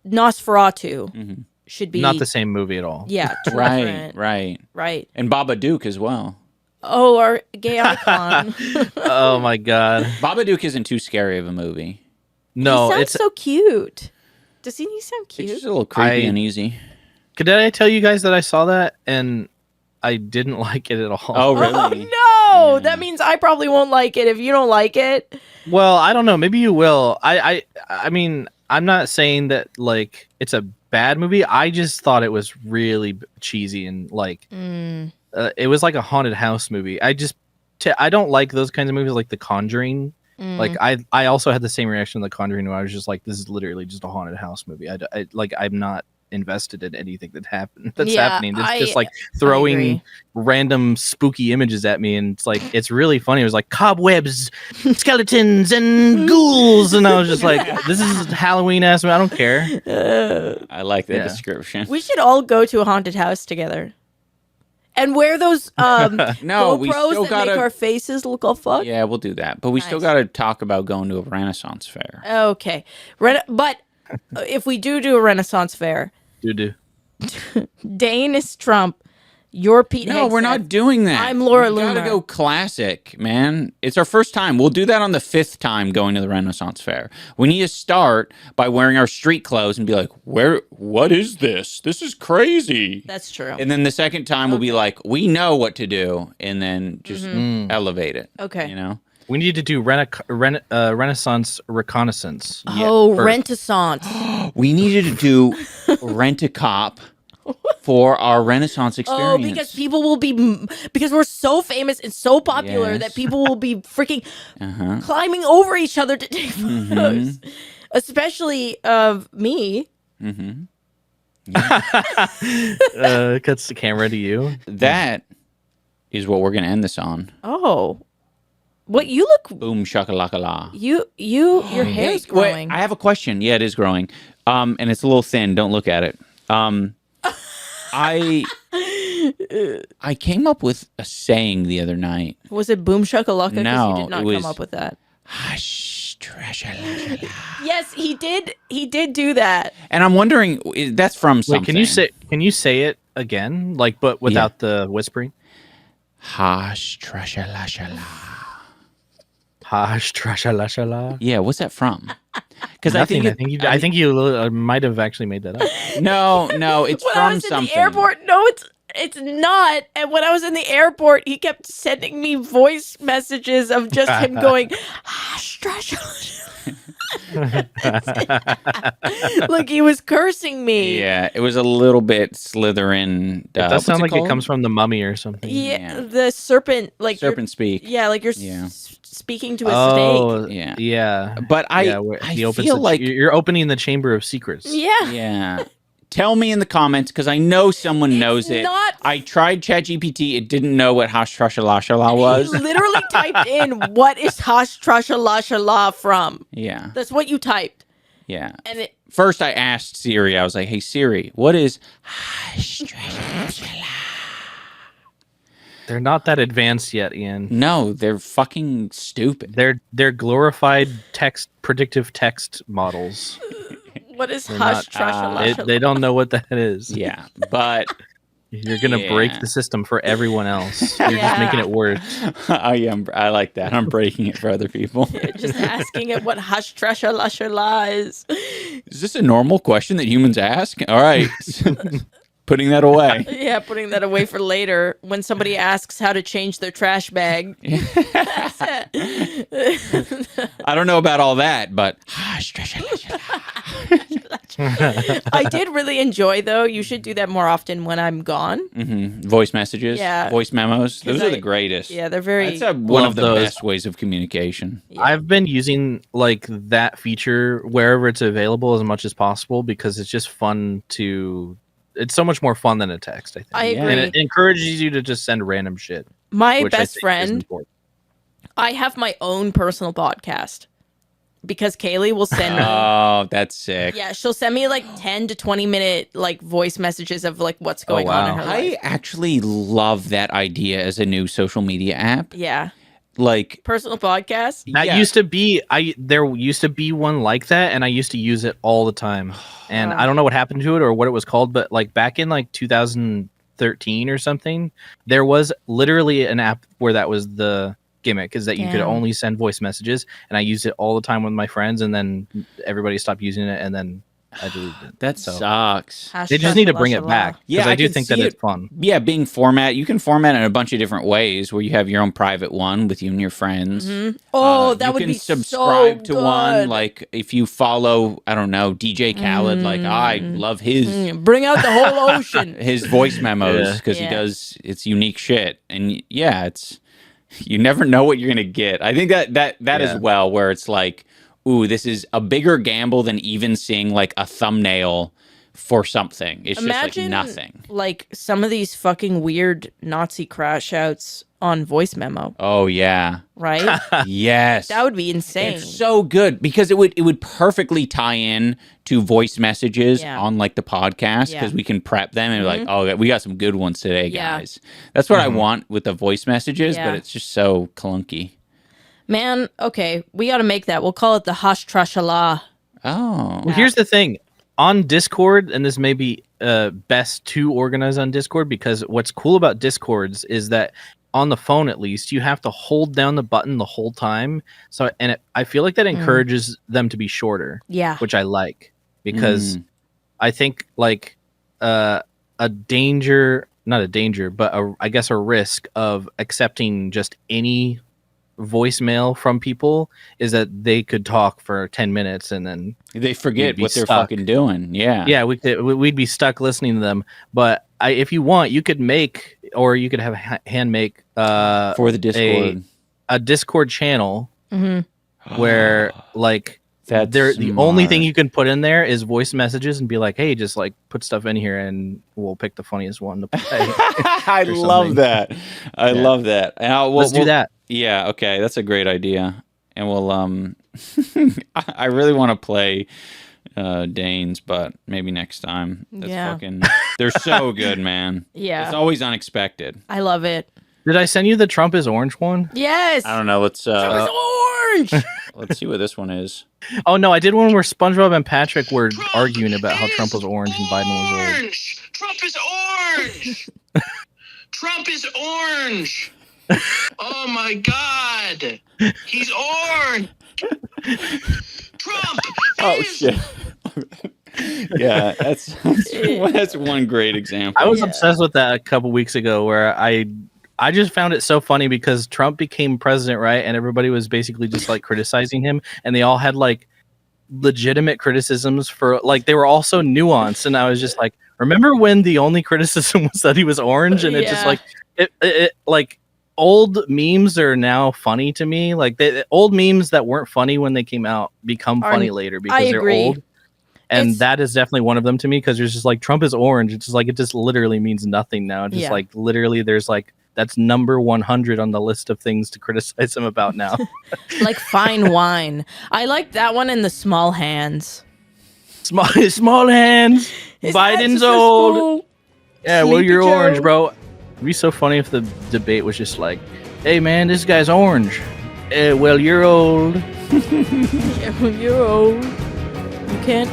Nosferatu should be Not the same movie at all. Yeah, Right, different. right, Right. and Babadook as well. Oh, our gay icon. Oh my god. Babadook isn't too scary of a movie. No, he sounds it's so cute. Does he sound It's cute? just a little creepy I- and easy. Did I tell you guys that I saw that and I didn't like it at all? Oh, really? Oh no! That means I probably won't like it if you don't like it. Well, I don't know. Maybe you will. I mean, I'm not saying that like it's a bad movie. I just thought it was really cheesy and like it was like a haunted house movie. I don't like those kinds of movies like The Conjuring. Like I also had the same reaction to The Conjuring where I was just like, this is literally just a haunted house movie. I'm not invested in anything that's happening. It's just like throwing agree. random spooky images at me, and it's like it's really funny. It was like cobwebs, skeletons, and ghouls, and I was just like, this is Halloween ass. I don't care. I like that Yeah. description. We should all go to a haunted house together. And wear those No, we GoPros still that gotta. make our faces look all fucked. Yeah, we'll do that. But we still Nice. got to talk about going to a Renaissance fair. Okay. But if we do a Renaissance fair, Do. Dane is Trump, you're Pete No, we're Hegseth. not doing that. I'm Laura We gotta Loomer. go classic, man. It's our first time. We'll do that on the 5th time going to the Renaissance fair. We need to start by wearing our street clothes and be like, what is this? This is crazy. That's true. And then the second time we'll be like, we know what to do, and then just elevate it. Okay. You know? We need to do Renaissance reconnaissance. Oh, first. Renaissance. We needed to do Rent-A-Cop for our Renaissance experience. Oh, because people will be because we're so famous and so popular Yes. that people will be freaking climbing over each other to take photos. Especially of me. Cuts the camera to you. That is what we're going to end this on. Oh. What you look Boom shakalaka. your hair's growing. I have a question. Yeah, it is growing. And it's a little thin. Don't look at it. I came up with a saying the other night. Was it boom shakalaka? Because No, you did not it was- come up with that. Hash-trash-shala-shala. Yes, he did. He did do that. And I'm wondering, that's from something. Wait, can you say it again? Like, but without the whispering? Hash-trash-shala-shala. Hash-trash-shala-shala. Yeah, what's that from? Because I think you might have actually made that up. no, it's When from I was something. in the airport, no, it's not. And when I was in the airport, he kept sending me voice messages of just him going, like he was cursing me. Yeah, it was a little bit Slytherin. It does sound like it comes from the Mummy or something. Yeah, the serpent, like you're- Serpent speak. Yeah, like you're Yeah. speaking to a Oh, snake. Yeah. yeah. But I He opens feel like you're opening the Chamber of Secrets. Yeah. yeah. Tell me in the comments because I know someone knows it. not- I tried ChatGPT. It didn't know what hash-trash-shala-shala was. He literally typed in, "What is hash-trash-shala-shala from?" Yeah, That's what you typed, yeah. and it. First, I asked Siri. I was like, "Hey Siri, what is hash-trash-shala-shala?" They're not that advanced yet, Ian. No, they're fucking stupid. They're glorified predictive text models. What is They're not- hash-trash-shala-shala? They don't know what that is. Yeah, but You're gonna break the system for everyone else. You're just making it worse. I am. I like that. I'm breaking it for other people. Just asking it what hash-trash-shala-shala is. Is this a normal question that humans ask? All right. Putting that away. Yeah, putting that away for later when somebody asks how to change their trash bag. I don't know about all that, but I did really enjoy, though. You should do that more often when I'm gone. Voice messages, voice memos. Those are the greatest. Yeah, they're very... That's one of the best ways of communication. Yeah. I've been using like that feature wherever it's available as much as possible because it's just fun to... It's so much more fun than a text, I think. I agree. And it encourages you to just send random shit. My best friend, I have my own personal podcast because Kaylee will send me. Oh, that's sick. Yeah, she'll send me like 10 to 20 minute like voice messages of like what's going on in her life. I actually love that idea as a new social media app. Yeah. Like personal podcast. That used to be there used to be one like that, and I used to use it all the time. And I don't know what happened to it or what it was called, but like back in like 2013 or something, there was literally an app where that was the gimmick, is that you could only send voice messages, and I used it all the time with my friends, and then everybody stopped using it, and then I deleted it. That sucks. They just need to bring it back. Yeah, I do think that it's fun. Yeah, you can format it in a bunch of different ways where you have your own private one with you and your friends. Oh, that would be so good. You can subscribe to one, like if you follow, I don't know, DJ Khaled, like I love his bring out the whole ocean. His voice memos because he does it's unique shit. And it's you never know what you're gonna get. I think that as well, where it's like, ooh, this is a bigger gamble than even seeing like a thumbnail for something. It's Imagine, just like nothing. Like some of these fucking weird Nazi crash outs on voice memo. Oh yeah. Right? Yes. That would be insane. It's so good because it would perfectly tie in to voice messages on like the podcast because we can prep them and be like, oh, we got some good ones today, guys. That's what I want with the voice messages, but it's just so clunky. Man, okay, we got to make that. We'll call it the hash-trash-shala. Oh. Well, here's the thing. On Discord, and this may be best to organize on Discord, because what's cool about Discords is that on the phone, at least, you have to hold down the button the whole time. So, I feel like that encourages them to be shorter. Yeah. Which I like, because I think like a danger, not a danger, but I guess a risk of accepting just any voicemail from people is that they could talk for 10 minutes and then they forget what they're fucking doing. We'd be stuck listening to them. But if you want, you could make, or you could have hand make for the Discord a Discord channel where like that's the only thing you can put in there is voice messages and be like, hey, just like put stuff in here and we'll pick the funniest one to play. I love that. I love that. Let's do that. Yeah, okay, that's a great idea. And we'll I really want to play Danes, but maybe next time. They're so good, man. Yeah. It's always unexpected. I love it. Did I send you the Trump is orange one? Yes. I don't know. Let's Trump is orange. Let's see what this one is. Oh no, I did one where SpongeBob and Patrick were arguing about how Trump was orange and Biden was old. Trump is orange. Trump is orange. Oh my God, he's orange. Trump. Oh shit. Yeah, that's one great example. I was obsessed with that a couple weeks ago, where I just found it so funny because Trump became president, right? And everybody was basically just like criticizing him, and they all had like legitimate criticisms for like they were all so nuanced, and I was just like, remember when the only criticism was that he was orange? And it's just like it like old memes are now funny to me. Like the old memes that weren't funny when they came out become funny later because they're old. And that is definitely one of them to me, because there's just like Trump is orange. It's just like it just literally means nothing now. Just like literally there's like that's number 100 on the list of things to criticize him about now. Like fine wine. I like that one in the small hands. Small hands. His Biden's old. Yeah, well, you're orange, bro. It'd be so funny if the debate was just like, hey man, this guy's orange. Well, you're old. Yeah, well, you're old. You can't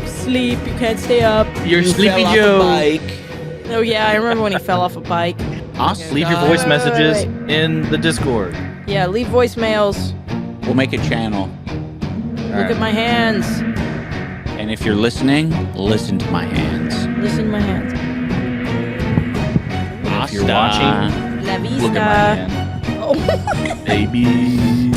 sleep. You can't stay up. You're Sleepy Joe. Oh yeah, I remember when he fell off a bike. Awesome. Leave your voice messages in the Discord. Yeah, leave voicemails. We'll make a channel. Look at my hands. And if you're listening, listen to my hands. Listen to my hands. If you're watching, La vista. look at my hand. Oh. Baby.